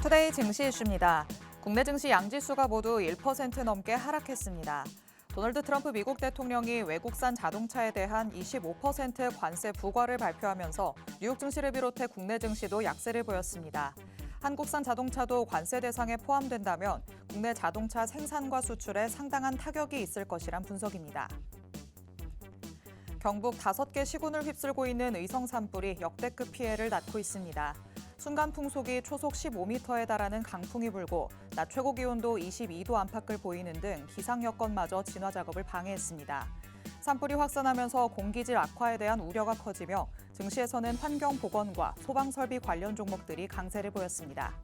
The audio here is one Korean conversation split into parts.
투데이 증시 이슈입니다. 국내 증시 양지수가 모두 1% 넘게 하락했습니다. 도널드 트럼프 미국 대통령이 외국산 자동차에 대한 25% 관세 부과를 발표하면서 뉴욕 증시를 비롯해 국내 증시도 약세를 보였습니다. 한국산 자동차도 관세 대상에 포함된다면 국내 자동차 생산과 수출에 상당한 타격이 있을 것이란 분석입니다. 경북 5개 시군을 휩쓸고 있는 의성 산불이 역대급 피해를 낳고 있습니다. 순간 풍속이 초속 15m에 달하는 강풍이 불고 낮 최고 기온도 22도 안팎을 보이는 등 기상 여건마저 진화 작업을 방해했습니다. 산불이 확산하면서 공기질 악화에 대한 우려가 커지며 증시에서는 환경 보건과 소방 설비 관련 종목들이 강세를 보였습니다.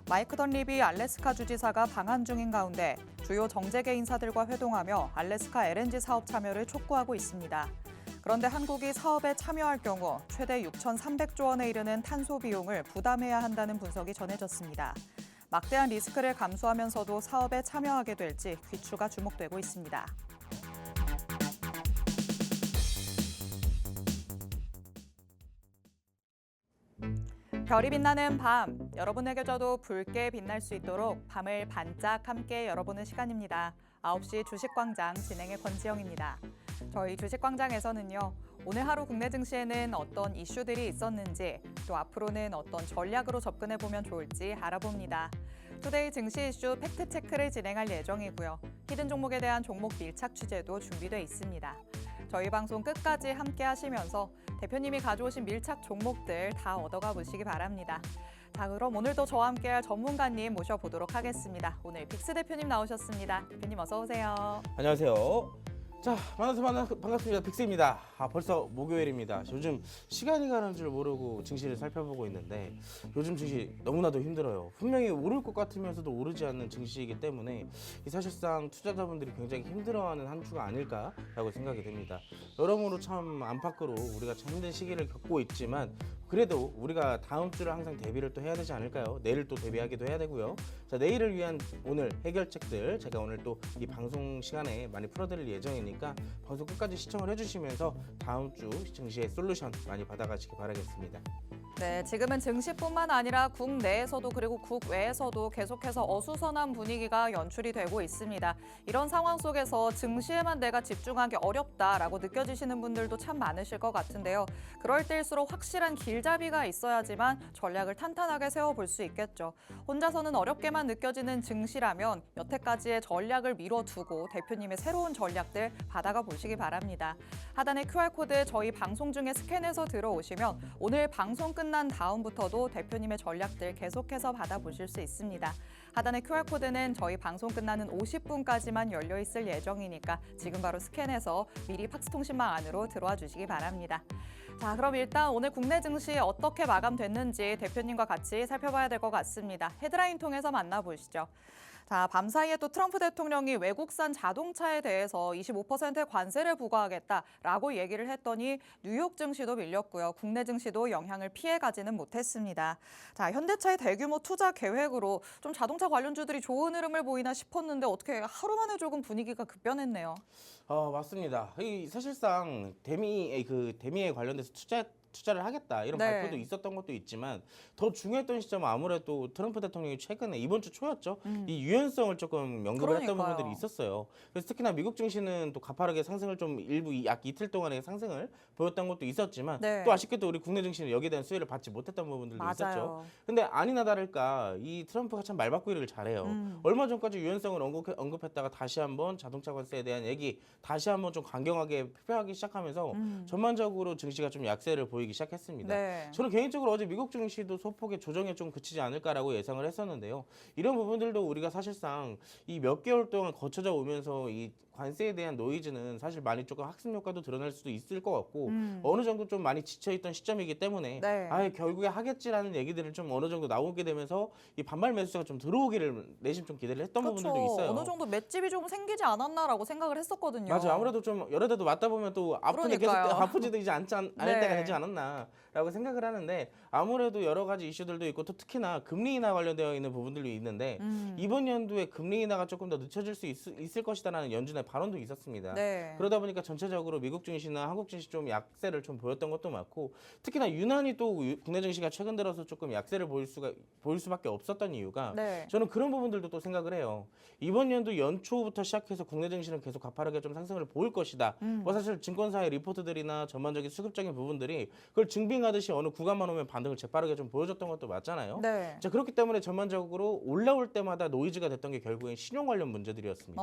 마이크 던립이 알래스카 주지사가 방한 중인 가운데 주요 정재계 인사들과 회동하며 알래스카 LNG 사업 참여를 촉구하고 있습니다. 그런데 한국이 사업에 참여할 경우 최대 6,300조 원에 이르는 탄소 비용을 부담해야 한다는 분석이 전해졌습니다. 막대한 리스크를 감수하면서도 사업에 참여하게 될지 귀추가 주목되고 있습니다. 별이 빛나는 밤, 여러분에게도 붉게 빛날 수 있도록 밤을 반짝 함께 열어보는 시간입니다. 9시 주식광장 진행의 권지영입니다. 저희 주식광장에서는요, 오늘 하루 국내 증시에는 어떤 이슈들이 있었는지, 또 앞으로는 어떤 전략으로 접근해보면 좋을지 알아봅니다. 투데이 증시 이슈 팩트체크를 진행할 예정이고요. 히든 종목에 대한 종목 밀착 취재도 준비돼 있습니다. 저희 방송 끝까지 함께 하시면서 대표님이 가져오신 밀착 종목들 다 얻어가 보시기 바랍니다. 자, 그럼 오늘도 저와 함께할 전문가님 모셔보도록 하겠습니다. 오늘 빅스 대표님 나오셨습니다. 대표님 어서 오세요. 안녕하세요. 자, 만나서 반갑습니다. 빅스입니다. 벌써 목요일입니다. 요즘 시간이 가는 줄 모르고 증시를 살펴보고 있는데 요즘 증시 너무나도 힘들어요. 분명히 오를 것 같으면서도 오르지 않는 증시이기 때문에 사실상 투자자분들이 굉장히 힘들어하는 한 주가 아닐까라고 생각이 됩니다. 여러모로 참 안팎으로 우리가 참 힘든 시기를 겪고 있지만 그래도 우리가 다음 주를 항상 대비를 또 해야 되지 않을까요? 내일 또 대비하기도 해야 되고요. 자, 내일을 위한 오늘 해결책들 제가 오늘 또 이 방송 시간에 많이 풀어드릴 예정이니까 방송 끝까지 시청을 해주시면서 다음 주 증시의 솔루션 많이 받아가시기 바라겠습니다. 네, 지금은 증시뿐만 아니라 국내에서도 그리고 국외에서도 계속해서 어수선한 분위기가 연출이 되고 있습니다. 이런 상황 속에서 증시에만 내가 집중하기 어렵다라고 느껴지시는 분들도 참 많으실 것 같은데요. 그럴 때일수록 확실한 길잡이가 있어야지만 전략을 탄탄하게 세워볼 수 있겠죠. 혼자서는 어렵게만 느껴지는 증시라면 여태까지의 전략을 미뤄두고 대표님의 새로운 전략들 받아가 보시기 바랍니다. 하단의 QR코드 저희 방송 중에 스캔해서 들어오시면 오늘 방송 끝난 다음부터도 대표님의 전략들 계속해서 받아보실 수 있습니다. 하단의 QR코드는 저희 방송 끝나는 50분까지만 열려 있을 예정이니까 지금 바로 스캔해서 미리 팍스통신망 안으로 들어와 주시기 바랍니다. 자, 그럼 일단 오늘 국내 증시 어떻게 마감됐는지 대표님과 같이 살펴봐야 될 것 같습니다. 헤드라인 통해서 만나보시죠. 자, 밤사이에 또 트럼프 대통령이 외국산 자동차에 대해서 25%의 관세를 부과하겠다라고 얘기를 했더니 뉴욕 증시도 밀렸고요. 국내 증시도 영향을 피해가지는 못했습니다. 자, 현대차의 대규모 투자 계획으로 좀 자동차 관련주들이 좋은 흐름을 보이나 싶었는데 어떻게 하루 만에 조금 분위기가 급변했네요. 맞습니다. 사실상 대미에 관련돼서 투자를 하겠다 이런 네. 발표도 있었던 것도 있지만 더 중요했던 시점은 아무래도 트럼프 대통령이 최근에 이번 주 초였죠. 이 유연성을 조금 언급을 했던 그러니까요. 부분들이 있었어요. 그래서 특히나 미국 증시는 또 가파르게 상승을 좀 일부 약 이틀 동안의 상승을 보였던 것도 있었지만 네. 또 아쉽게도 우리 국내 증시는 여기에 대한 수혜를 받지 못했던 부분들도 있었죠. 맞아요. 근데 아니나 다를까 이 트럼프가 참 말바꾸기를 잘해요. 얼마 전까지 유연성을 언급했다가 다시 한번 자동차 관세에 대한 얘기 다시 한번 좀 강경하게 표현하기 시작하면서 전반적으로 증시가 좀 약세를 보이기 시작했습니다. 네. 저는 개인적으로 어제 미국 증시도 소폭의 조정에 좀 그치지 않을까라고 예상을 했었는데요. 이런 부분들도 우리가 사실상 이 몇 개월 동안 거쳐져 오면서 이 관세에 대한 노이즈는 사실 많이 조금 학습 효과도 드러날 수도 있을 것 같고 어느 정도 좀 많이 지쳐있던 시점이기 때문에 네. 결국에 하겠지라는 얘기들을 좀 어느 정도 나오게 되면서 이 반발 매수가 좀 들어오기를 내심 좀 기대를 했던 부분들도 있어요. 어느 정도 맷집이 조금 생기지 않았나라고 생각을 했었거든요. 맞아. 아무래도 좀 여러 대도 맞다 보면 또 아프지도 그러니까요. 않을 네. 때가 되지 않았나 않았나라고 생각을 하는데 아무래도 여러 가지 이슈들도 있고 또 특히나 금리 인하 관련되어 있는 부분들도 있는데 이번 연도에 금리 인하가 조금 더 늦춰질 수 있을 것이다라는 연준의 발언도 있었습니다. 네. 그러다 보니까 전체적으로 미국 증시나 한국 증시 좀 약세를 좀 보였던 것도 많고 특히나 유난히 또 국내 증시가 최근 들어서 조금 약세를 보일 수밖에 없었던 이유가 네. 저는 그런 부분들도 또 생각을 해요. 이번 연도 연초부터 시작해서 국내 증시는 계속 가파르게 좀 상승을 보일 것이다. 뭐 사실 증권사의 리포트들이나 전반적인 수급적인 부분들이 그걸 증빙하듯이 어느 구간만 오면 반등을 재빠르게 좀 보여줬던 것도 맞잖아요. 네. 자, 그렇기 때문에 전반적으로 올라올 때마다 노이즈가 됐던 게 결국엔 신용 관련 문제들이었습니다.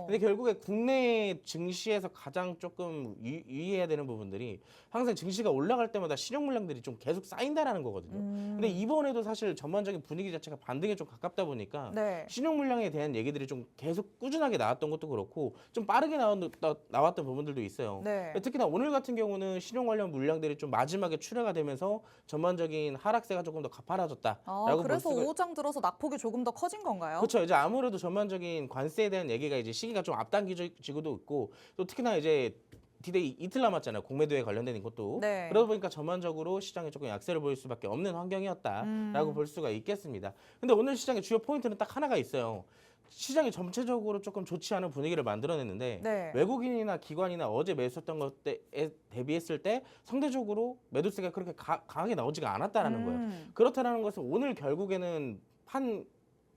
근데 결국에 국내 증시에서 가장 조금 유의해야 되는 부분들이 항상 증시가 올라갈 때마다 신용 물량들이 좀 계속 쌓인다라는 거거든요. 근데 이번에도 사실 전반적인 분위기 자체가 반등에 좀 가깝다 보니까 네. 신용 물량에 대한 얘기들이 좀 계속 꾸준하게 나왔던 것도 그렇고 좀 빠르게 나왔던 부분들도 있어요. 네. 특히나 오늘 같은 경우는 신용 관련 물량들이 좀 마지막에 출회가 되면서 전반적인 하락세가 조금 더 가파라졌다라고 볼 그래서 수가 오후장 들어서 낙폭이 조금 더 커진 건가요? 그렇죠. 이제 아무래도 전반적인 관세에 대한 얘기가 이제 시기가 좀 앞당기지고도 있고 또 특히나 이제 디데이 이틀 남았잖아요. 공매도에 관련된 것도. 네. 그러다 보니까 전반적으로 시장에 조금 약세를 보일 수밖에 없는 환경이었다라고 볼 수가 있겠습니다. 근데 오늘 시장의 주요 포인트는 딱 하나가 있어요. 시장이 전체적으로 조금 좋지 않은 분위기를 만들어냈는데 네. 외국인이나 기관이나 어제 매수했던 것에 대비했을 때 상대적으로 매도세가 그렇게 강하게 나오지가 않았다라는 거예요. 그렇다라는 것은 오늘 결국에는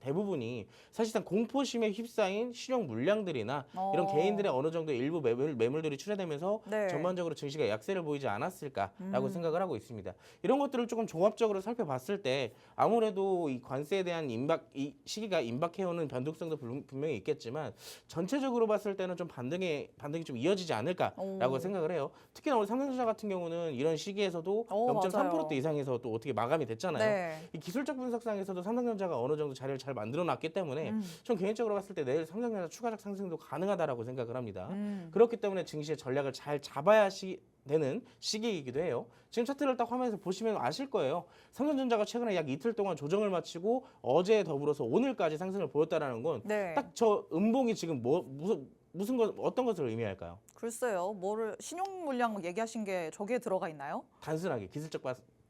대부분이 사실상 공포심에 휩싸인 신용 물량들이나 이런 개인들의 어느 정도 일부 매물들이 출회되면서 네. 전반적으로 증시가 약세를 보이지 않았을까라고 생각을 하고 있습니다. 이런 것들을 조금 종합적으로 살펴봤을 때 아무래도 이 관세에 대한 이 시기가 임박해오는 변동성도 분명히 있겠지만 전체적으로 봤을 때는 좀 반등이 좀 이어지지 않을까라고 생각을 해요. 특히나 오늘 삼성전자 같은 경우는 이런 시기에서도 0.3% 이상에서 또 어떻게 마감이 됐잖아요. 네. 이 기술적 분석상에서도 삼성전자가 어느 정도 자리를 잘 만들어놨기 때문에 전 개인적으로 봤을 때 내일 삼성전자 추가적 상승도 가능하다라고 생각을 합니다. 그렇기 때문에 증시의 전략을 잘 잡아야 되는 시기이기도 해요. 지금 차트를 딱 화면에서 보시면 아실 거예요. 삼성전자가 최근에 약 이틀 동안 조정을 마치고 어제 더불어서 오늘까지 상승을 보였다라는 건 딱 저 음봉이 지금 어떤 것을 의미할까요? 글쎄요. 신용 물량 얘기하신 게 저기에 들어가 있나요? 단순하게 기술적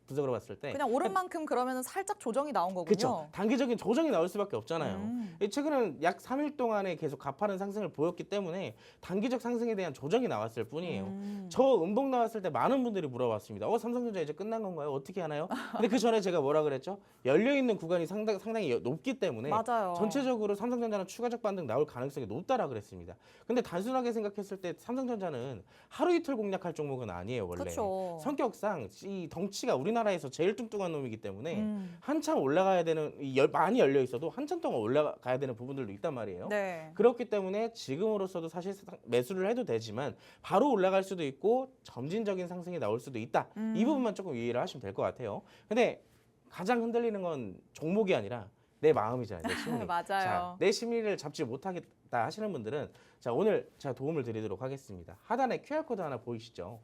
분석으로 봤을 때 그냥 오른 만큼 그러면 살짝 조정이 나온 거군요. 그렇죠. 단기적인 조정이 나올 수밖에 없잖아요. 최근에는 약 3일 동안에 계속 가파른 상승을 보였기 때문에 단기적 상승에 대한 조정이 나왔을 뿐이에요. 저 음봉 나왔을 때 많은 분들이 물어봤습니다. 삼성전자 이제 끝난 건가요? 어떻게 하나요? 근데 그 전에 제가 뭐라 그랬죠? 열려있는 구간이 상당히 높기 때문에 맞아요. 전체적으로 삼성전자는 추가적 반등 나올 가능성이 높다라 그랬습니다. 근데 단순하게 생각했을 때 삼성전자는 하루 이틀 공략할 종목은 아니에요. 원래. 그쵸. 성격상 이 덩치가 우리나라에서 제일 뚱뚱한 놈이기 때문에 한참 올라가야 되는 많이 열려 있어도 한참 동안 올라가야 되는 부분들도 있단 말이에요. 네. 그렇기 때문에 지금으로서도 사실 매수를 해도 되지만 바로 올라갈 수도 있고 점진적인 상승이 나올 수도 있다. 이 부분만 조금 이해를 하시면 될 것 같아요. 근데 가장 흔들리는 건 종목이 아니라 내 마음이잖아요. 내 심리. 맞아요. 자, 내 심리를 잡지 못하겠다 하시는 분들은 자, 오늘 제가 도움을 드리도록 하겠습니다. 하단에 QR코드 하나 보이시죠?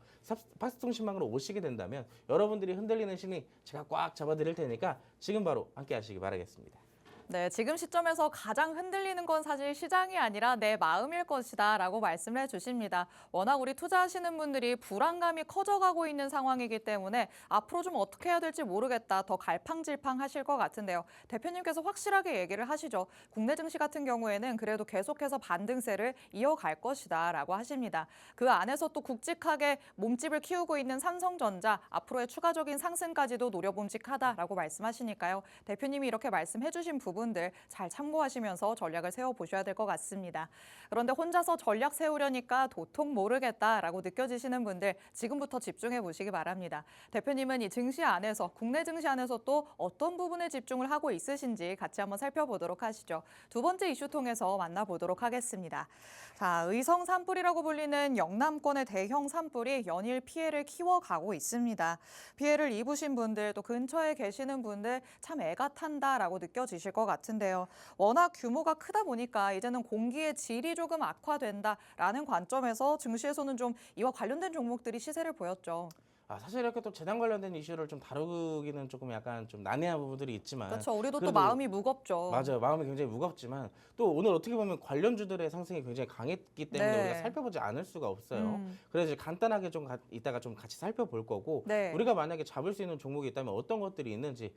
파스통신망으로 오시게 된다면 여러분들이 흔들리는 심리 제가 꽉 잡아드릴 테니까 지금 바로 함께 하시기 바라겠습니다. 네, 지금 시점에서 가장 흔들리는 건 사실 시장이 아니라 내 마음일 것이다 라고 말씀을 해주십니다. 워낙 우리 투자하시는 분들이 불안감이 커져가고 있는 상황이기 때문에 앞으로 좀 어떻게 해야 될지 모르겠다, 더 갈팡질팡 하실 것 같은데요. 대표님께서 확실하게 얘기를 하시죠. 국내 증시 같은 경우에는 그래도 계속해서 반등세를 이어갈 것이다 라고 하십니다. 그 안에서 또 굵직하게 몸집을 키우고 있는 삼성전자, 앞으로의 추가적인 상승까지도 노려봄직하다라고 말씀하시니까요. 대표님이 이렇게 말씀해 주신 부분들 잘 참고하시면서 전략을 세워보셔야 될 것 같습니다. 그런데 혼자서 전략 세우려니까 도통 모르겠다라고 느껴지시는 분들 지금부터 집중해 보시기 바랍니다. 대표님은 이 증시 안에서, 국내 증시 안에서 또 어떤 부분에 집중을 하고 있으신지 같이 한번 살펴보도록 하시죠. 두 번째 이슈 통해서 만나보도록 하겠습니다. 자, 의성 산불이라고 불리는 영남권의 대형 산불이 연일 피해를 키워가고 있습니다. 피해를 입으신 분들, 또 근처에 계시는 분들 참 애가 탄다라고 느껴지실 것 같은데요. 워낙 규모가 크다 보니까 이제는 공기의 질이 조금 악화된다라는 관점에서 증시에서는 좀 이와 관련된 종목들이 시세를 보였죠. 사실 이렇게 또 재단 관련된 이슈를 좀 다루기는 조금 약간 좀 난해한 부분들이 있지만 그렇죠. 우리도 또 그래도 마음이 무겁죠. 맞아요. 마음이 굉장히 무겁지만 또 오늘 어떻게 보면 관련주들의 상승이 굉장히 강했기 때문에 네. 우리가 살펴보지 않을 수가 없어요. 음. 그래서 이제 간단하게 좀 이따가 좀 같이 살펴볼 거고 네. 우리가 만약에 잡을 수 있는 종목이 있다면 어떤 것들이 있는지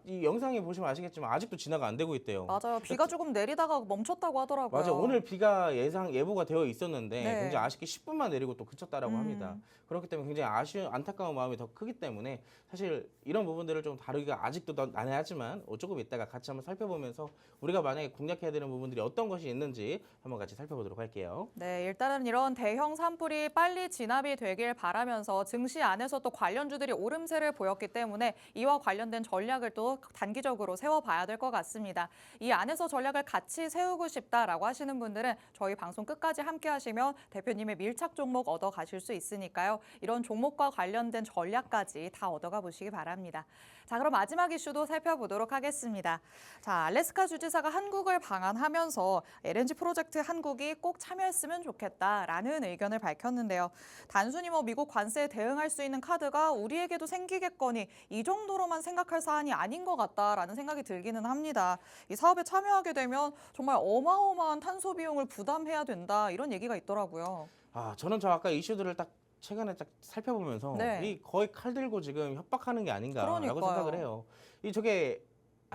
이 영상에 보시면 아시겠지만 아직도 진화가 안 되고 있대요. 맞아요. 비가 조금 내리다가 멈췄다고 하더라고요. 맞아. 오늘 비가 예보가 되어 있었는데 네. 굉장히 아쉽게 10분만 내리고 또 그쳤다라고 합니다. 음. 그렇기 때문에 굉장히 안타까운 마음이 더 크기 때문에 사실 이런 부분들을 좀 다루기가 아직도 더 난해하지만 조금 이따가 같이 한번 살펴보면서 우리가 만약에 공략해야 되는 부분들이 어떤 것이 있는지 한번 같이 살펴보도록 할게요. 네, 일단은 이런 대형 산불이 빨리 진압이 되길 바라면서 증시 안에서 또 관련주들이 오름세를 보였기 때문에 이와 관련된 전략을 또 단기적으로 세워봐야 될 것 같습니다. 이 안에서 전략을 같이 세우고 싶다라고 하시는 분들은 저희 방송 끝까지 함께 하시면 대표님의 밀착 종목 얻어 가실 수 있으니까요. 이런 종목과 관련된 전략까지 다 얻어가 보시기 바랍니다. 자, 그럼 마지막 이슈도 살펴보도록 하겠습니다. 자, 알래스카 주지사가 한국을 방한하면서 LNG 프로젝트 한국이 꼭 참여했으면 좋겠다라는 의견을 밝혔는데요. 단순히 미국 관세에 대응할 수 있는 카드가 우리에게도 생기겠거니 이 정도로만 생각할 사안이 아닌 것 같다라는 생각이 들기는 합니다. 이 사업에 참여하게 되면 정말 어마어마한 탄소 비용을 부담해야 된다 이런 얘기가 있더라고요. 저는 아까 이슈들을 딱 최근에 딱 살펴보면서 네. 이 거의 칼 들고 지금 협박하는 게 아닌가라고 그러니까요. 생각을 해요. 저게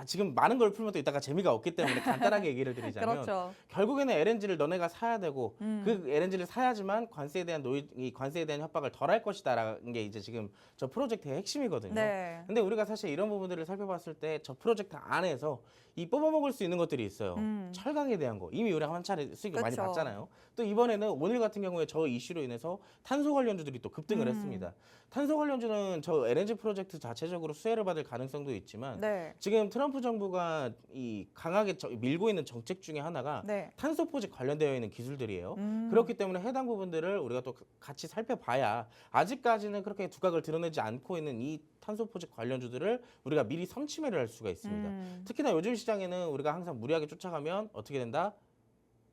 지금 많은 걸 풀면 또 이따가 재미가 없기 때문에 간단하게 얘기를 드리자면 그렇죠. 결국에는 LNG를 너네가 사야 되고 그 음. LNG를 사야지만 관세에 대한 이 관세에 대한 협박을 덜 할 것이다라는 게 이제 지금 저 프로젝트의 핵심이거든요. 네. 근데 우리가 사실 이런 부분들을 살펴봤을 때 저 프로젝트 안에서 이 뽑아먹을 수 있는 것들이 있어요. 철강에 대한 거 이미 우리가 한 차례 수익을 많이 그쵸. 봤잖아요. 또 이번에는 오늘 같은 경우에 저 이슈로 인해서 탄소 관련주들이 또 급등을 했습니다. 탄소 관련주는 저 LNG 프로젝트 자체적으로 수혜를 받을 가능성도 있지만 네. 지금 트럼프 정부가 이 강하게 밀고 있는 정책 중에 하나가 네. 탄소 포집 관련되어 있는 기술들이에요. 음. 그렇기 때문에 해당 부분들을 우리가 또 같이 살펴봐야 아직까지는 그렇게 두각을 드러내지 않고 있는 이 탄소 포집 관련주들을 우리가 미리 선취매를 할 수가 있습니다. 특히나 요즘 시장에는 우리가 항상 무리하게 쫓아가면 어떻게 된다?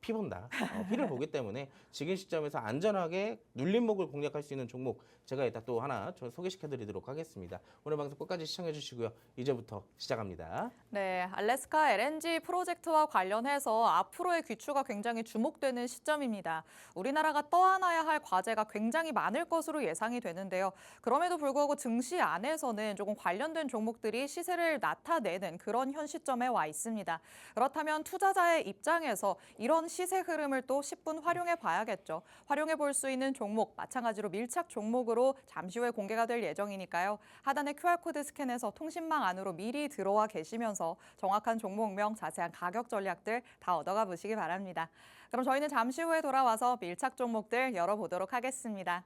피 본다. 피를 보기 때문에 지금 시점에서 안전하게 눌림목을 공략할 수 있는 종목 제가 이따 또 하나 소개시켜 드리도록 하겠습니다. 오늘 방송 끝까지 시청해 주시고요. 이제부터 시작합니다. 네, 알래스카 LNG 프로젝트와 관련해서 앞으로의 귀추가 굉장히 주목되는 시점입니다. 우리나라가 떠안아야 할 과제가 굉장히 많을 것으로 예상이 되는데요. 그럼에도 불구하고 증시 안에서는 조금 관련된 종목들이 시세를 나타내는 그런 현 시점에 와 있습니다. 그렇다면 투자자의 입장에서 이런 시세 흐름을 또 10분 활용해 봐야겠죠. 활용해 볼 수 있는 종목, 마찬가지로 밀착 종목으로 잠시 후에 공개가 될 예정이니까요. 하단의 QR코드 스캔해서 통신망 안으로 미리 들어와 계시면서 정확한 종목명, 자세한 가격 전략들 다 얻어가 보시기 바랍니다. 그럼 저희는 잠시 후에 돌아와서 밀착 종목들 열어보도록 하겠습니다.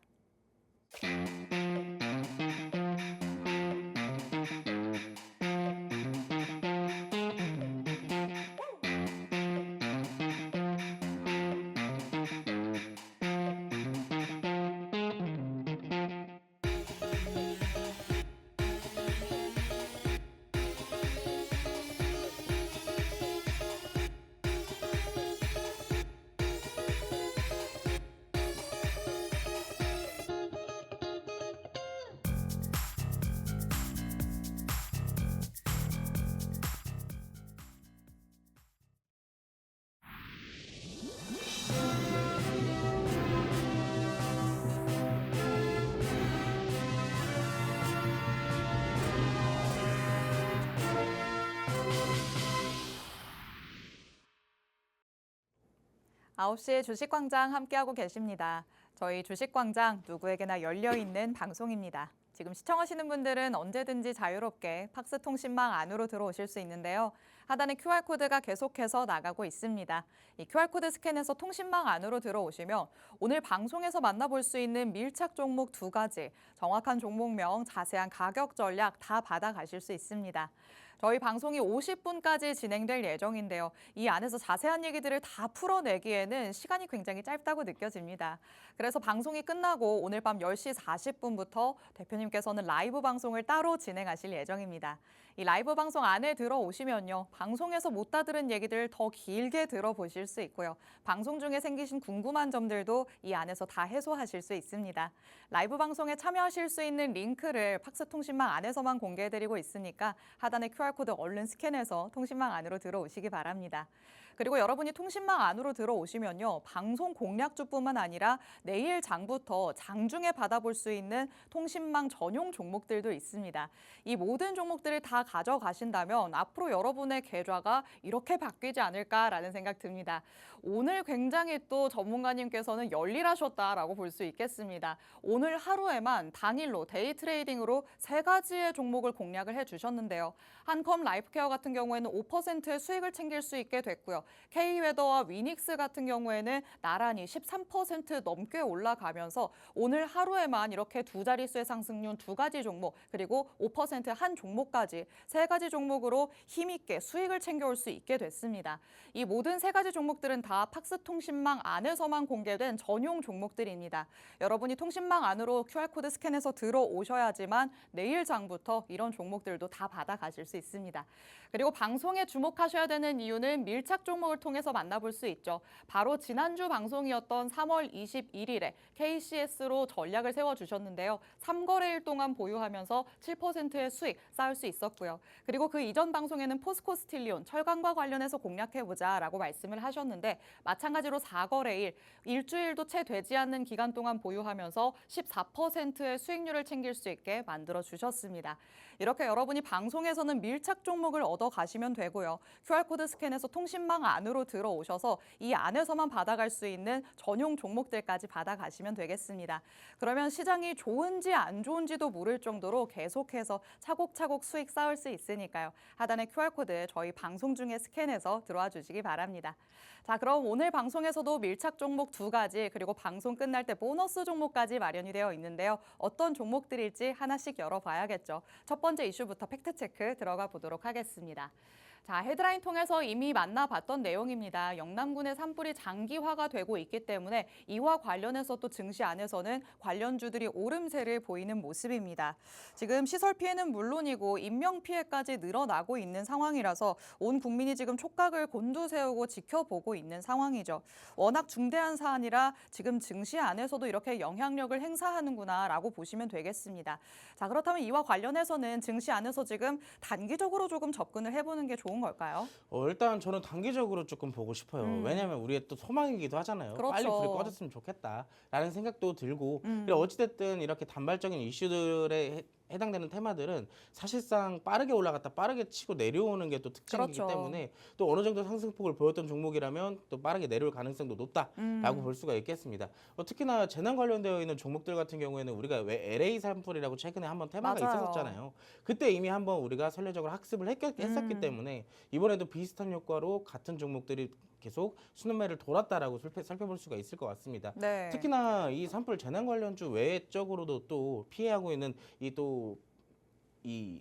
아홉 시에 주식광장 함께하고 계십니다. 저희 주식광장 누구에게나 열려있는 방송입니다. 지금 시청하시는 분들은 언제든지 자유롭게 팍스 통신망 안으로 들어오실 수 있는데요. 하단에 QR코드가 계속해서 나가고 있습니다. 이 QR코드 스캔해서 통신망 안으로 들어오시면 오늘 방송에서 만나볼 수 있는 밀착 종목 2가지, 정확한 종목명, 자세한 가격 전략 다 받아가실 수 있습니다. 저희 방송이 50분까지 진행될 예정인데요. 이 안에서 자세한 얘기들을 다 풀어내기에는 시간이 굉장히 짧다고 느껴집니다. 그래서 방송이 끝나고 오늘 밤 10시 40분부터 대표님께서는 라이브 방송을 따로 진행하실 예정입니다. 이 라이브 방송 안에 들어오시면요. 방송에서 못 다 들은 얘기들 더 길게 들어보실 수 있고요. 방송 중에 생기신 궁금한 점들도 이 안에서 다 해소하실 수 있습니다. 라이브 방송에 참여하실 수 있는 링크를 팍스통신망 안에서만 공개해드리고 있으니까 하단의 QR코드 얼른 스캔해서 통신망 안으로 들어오시기 바랍니다. 그리고 여러분이 통신망 안으로 들어오시면요. 방송 공략주뿐만 아니라 내일 장부터 장중에 받아볼 수 있는 통신망 전용 종목들도 있습니다. 이 모든 종목들을 다 가져가신다면 앞으로 여러분의 계좌가 이렇게 바뀌지 않을까라는 생각 듭니다. 오늘 굉장히 또 전문가님께서는 열일하셨다라고 볼 수 있겠습니다. 오늘 하루에만 단일로 데이 트레이딩으로 3가지의 종목을 공략을 해주셨는데요. 한컴 라이프케어 같은 경우에는 5%의 수익을 챙길 수 있게 됐고요. K웨더와 위닉스 같은 경우에는 나란히 13% 넘게 올라가면서 오늘 하루에만 이렇게 두 자릿수의 상승률 2가지 종목 그리고 5%한 종목까지 3가지 종목으로 힘있게 수익을 챙겨올 수 있게 됐습니다. 이 모든 3가지 종목들은 다 팍스통신망 안에서만 공개된 전용 종목들입니다. 여러분이 통신망 안으로 QR코드 스캔해서 들어오셔야지만 내일 장부터 이런 종목들도 다 받아가실 수 있습니다. 그리고 방송에 주목하셔야 되는 이유는 밀착 종목을 통해서 만나볼 수 있죠. 바로 지난주 방송이었던 3월 21일에 KCS로 전략을 세워주셨는데요. 3거래일 동안 보유하면서 7%의 수익 쌓을 수 있었고요. 그리고 그 이전 방송에는 포스코 스틸리온, 철강과 관련해서 공략해보자라고 말씀을 하셨는데 마찬가지로 4거래일, 일주일도 채 되지 않는 기간 동안 보유하면서 14%의 수익률을 챙길 수 있게 만들어주셨습니다. 이렇게 여러분이 방송에서는 밀착 종목을 얻어가시면 되고요. QR코드 스캔해서 통신망 안으로 들어오셔서 이 안에서만 받아갈 수 있는 전용 종목들까지 받아가시면 되겠습니다. 그러면 시장이 좋은지 안 좋은지도 모를 정도로 계속해서 차곡차곡 수익 쌓을 수 있으니까요. 하단의 QR코드 저희 방송 중에 스캔해서 들어와 주시기 바랍니다. 자, 그럼 오늘 방송에서도 밀착 종목 2가지 그리고 방송 끝날 때 보너스 종목까지 마련이 되어 있는데요. 어떤 종목들일지 하나씩 열어봐야겠죠. 첫 번째 이슈부터 팩트체크 들어가 보도록 하겠습니다. 자, 헤드라인 통해서 이미 만나봤던 내용입니다. 영남군의 산불이 장기화가 되고 있기 때문에 이와 관련해서 또 증시 안에서는 관련주들이 오름세를 보이는 모습입니다. 지금 시설 피해는 물론이고 인명 피해까지 늘어나고 있는 상황이라서 온 국민이 지금 촉각을 곤두세우고 지켜보고 있는 상황이죠. 워낙 중대한 사안이라 지금 증시 안에서도 이렇게 영향력을 행사하는구나라고 보시면 되겠습니다. 자, 그렇다면 이와 관련해서는 증시 안에서 지금 단기적으로 조금 접근을 해보는 게 좋은 걸까요? 일단 저는 단기적으로 조금 보고 싶어요. 왜냐하면 우리의 또 소망이기도 하잖아요. 그렇죠. 빨리 불이 꺼졌으면 좋겠다라는 생각도 들고 그리고 어찌됐든 이렇게 단발적인 이슈들에 해당되는 테마들은 사실상 빠르게 올라갔다 빠르게 치고 내려오는 게 또 특징이기 그렇죠. 때문에 또 어느 정도 상승폭을 보였던 종목이라면 또 빠르게 내려올 가능성도 높다라고 볼 수가 있겠습니다. 특히나 재난 관련되어 있는 종목들 같은 경우에는 우리가 왜 LA 산불이라고 최근에 한번 테마가 맞아요. 있었잖아요. 그때 이미 한번 우리가 선례적으로 학습을 했었기 때문에 이번에도 비슷한 효과로 같은 종목들이 계속 수능매를 돌았다라고 살펴볼 수가 있을 것 같습니다. 네. 특히나 이 산불 재난 관련주 외적으로도 또 피해하고 있는 이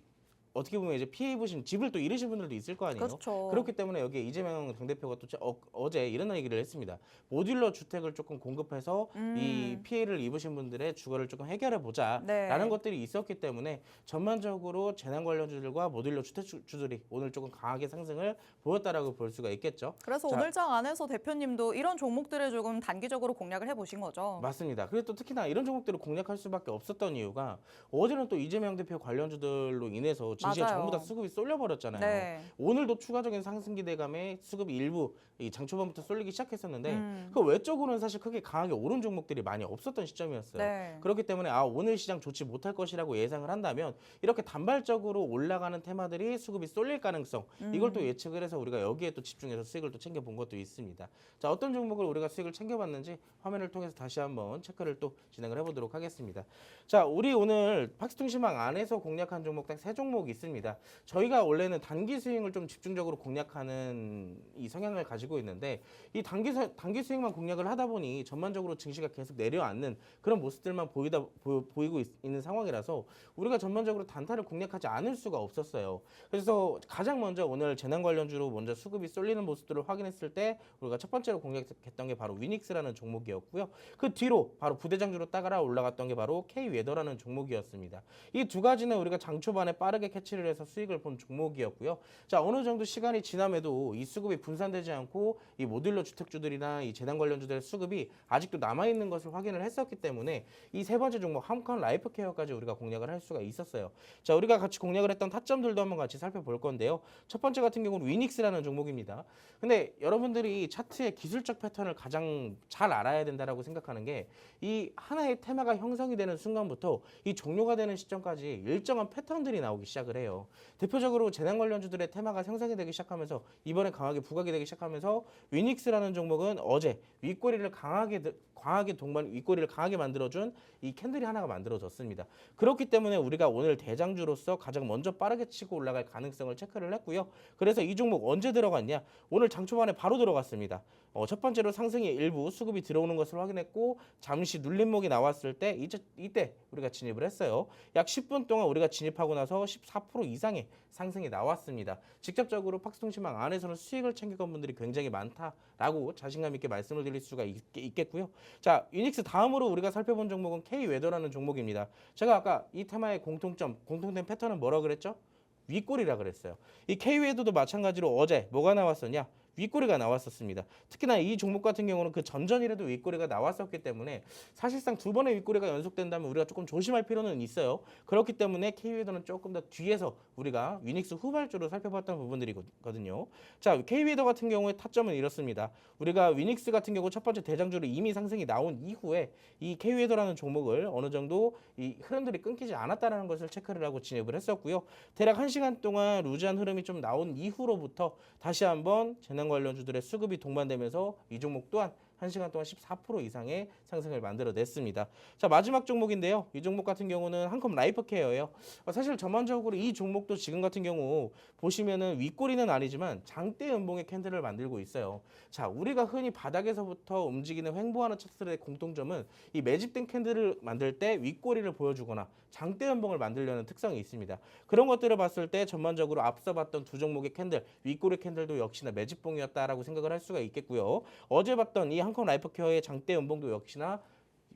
어떻게 보면 이제 피해 입으신 집을 또 잃으신 분들도 있을 거 아니에요. 그렇죠. 그렇기 때문에 여기에 이재명 당대표가 또 어제 이런 얘기를 했습니다. 모듈러 주택을 조금 공급해서 이 피해를 입으신 분들의 주거를 조금 해결해 보자라는 네. 것들이 있었기 때문에 전반적으로 재난 관련주들과 모듈러 주택주들이 오늘 조금 강하게 상승을 보였다라고 볼 수가 있겠죠. 그래서 자, 오늘 장 안에서 대표님도 이런 종목들을 조금 단기적으로 공략을 해보신 거죠. 맞습니다. 그리고 또 특히나 이런 종목들을 공략할 수밖에 없었던 이유가 어제는 또 이재명 대표 관련주들로 인해서 증시에 맞아요. 전부 다 수급이 쏠려버렸잖아요. 네. 오늘도 추가적인 상승 기대감에 수급이 일부 이 장 초반부터 쏠리기 시작했었는데 그 외적으로는 사실 크게 강하게 오른 종목들이 많이 없었던 시점이었어요. 네. 그렇기 때문에 오늘 시장 좋지 못할 것이라고 예상을 한다면 이렇게 단발적으로 올라가는 테마들이 수급이 쏠릴 가능성 이걸 또 예측을 해서 우리가 여기에 또 집중해서 수익을 또 챙겨본 것도 있습니다. 자, 어떤 종목을 우리가 수익을 챙겨봤는지 화면을 통해서 다시 한번 체크를 또 진행을 해보도록 하겠습니다. 자, 우리 오늘 팍스통신망 안에서 공략한 종목 딱 3종목이 있습니다. 저희가 원래는 단기 스윙을 좀 집중적으로 공략하는 이 성향을 가지고 있는데 이 단기 스윙만 공략을 하다 보니 전반적으로 증시가 계속 내려앉는 그런 모습들만 보이고 있는 상황이라서 우리가 전반적으로 단타를 공략하지 않을 수가 없었어요. 그래서 가장 먼저 오늘 재난 관련주로 먼저 수급이 쏠리는 모습들을 확인했을 때 우리가 첫 번째로 공략했던 게 바로 위닉스라는 종목이었고요. 그 뒤로 바로 부대장주로 따라 올라갔던 게 바로 K웨더라는 종목이었습니다. 이 두 가지는 우리가 장 초반에 빠르게 캐치를 해서 수익을 본 종목이었고요. 자, 어느 정도 시간이 지남에도 이 수급이 분산되지 않고 이 모듈러 주택주들이나 이 재단 관련주들의 수급이 아직도 남아있는 것을 확인을 했었기 때문에 이 세 번째 종목 함컨 라이프케어까지 우리가 공략을 할 수가 있었어요. 자, 우리가 같이 공략을 했던 타점들도 한번 같이 살펴볼 건데요. 첫 번째 같은 경우는 위닉스라는 종목입니다. 근데 여러분들이 차트의 기술적 패턴을 가장 잘 알아야 된다라고 생각하는 게 이 하나의 테마가 형성이 되는 순간부터 이 종료가 되는 시점까지 일정한 패턴들이 나오기 시작을 해요. 대표적으로 재난 관련주들의 테마가 형성이 되기 시작하면서 이번에 강하게 부각이 되기 시작하면서 위닉스라는 종목은 어제 윗꼬리를 윗꼬리를 강하게 만들어준 이 캔들이 하나가 만들어졌습니다. 그렇기 때문에 우리가 오늘 대장주로서 가장 먼저 빠르게 치고 올라갈 가능성을 체크를 했고요. 그래서 이 종목 언제 들어갔냐? 오늘 장 초반에 바로 들어갔습니다. 첫 번째로 상승이 일부 수급이 들어오는 것을 확인했고 잠시 눌림목이 나왔을 때 이때 우리가 진입을 했어요. 약 10분 동안 우리가 진입하고 나서 14% 이상의 상승이 나왔습니다. 직접적으로 팍스통신망 안에서는 수익을 챙겨간 분들이 굉장히 많다라고 자신감 있게 말씀을 드릴 수가 있겠고요. 자, 유닉스 다음으로 우리가 살펴본 종목은 K웨더라는 종목입니다. 제가 아까 이 테마의 공통된 패턴은 뭐라 그랬죠? 윗꼬리라 그랬어요. 이 K웨더도 마찬가지로 어제 뭐가 나왔었냐? 윗꼬리가 나왔었습니다. 특히나 이 종목 같은 경우는 그 전전이라도 윗꼬리가 나왔었기 때문에 사실상 두 번의 윗꼬리가 연속된다면 우리가 조금 조심할 필요는 있어요. 그렇기 때문에 K웨더는 조금 더 뒤에서 우리가 위닉스 후발주로 살펴봤던 부분들이거든요. 자, K웨더 같은 경우에 타점은 이렇습니다. 우리가 위닉스 같은 경우 첫 번째 대장주로 이미 상승이 나온 이후에 이 K웨더라는 종목을 어느 정도 이 흐름들이 끊기지 않았다는 것을 체크를 하고 진입을 했었고요. 대략 1시간 동안 루즈한 흐름이 좀 나온 이후로부터 다시 한번 재난 관련주들의 수급이 동반되면서 이 종목 또한 1시간 동안 14% 이상의 상승을 만들어냈습니다. 자, 마지막 종목인데요. 이 종목 같은 경우는 한컴 라이프케어예요. 사실 전반적으로 이 종목도 지금 같은 경우 보시면은 윗꼬리는 아니지만 장대 음봉의 캔들을 만들고 있어요. 자, 우리가 흔히 바닥에서부터 움직이는 횡보하는 차트들의 공통점은 이 매집된 캔들을 만들 때 윗꼬리를 보여주거나 장대 음봉을 만들려는 특성이 있습니다. 그런 것들을 봤을 때 전반적으로 앞서 봤던 두 종목의 캔들, 윗꼬리 캔들도 역시나 매집봉이었다라고 생각을 할 수가 있겠고요. 어제 봤던 이 한컴 라이프케어의 장대 음봉도 역시나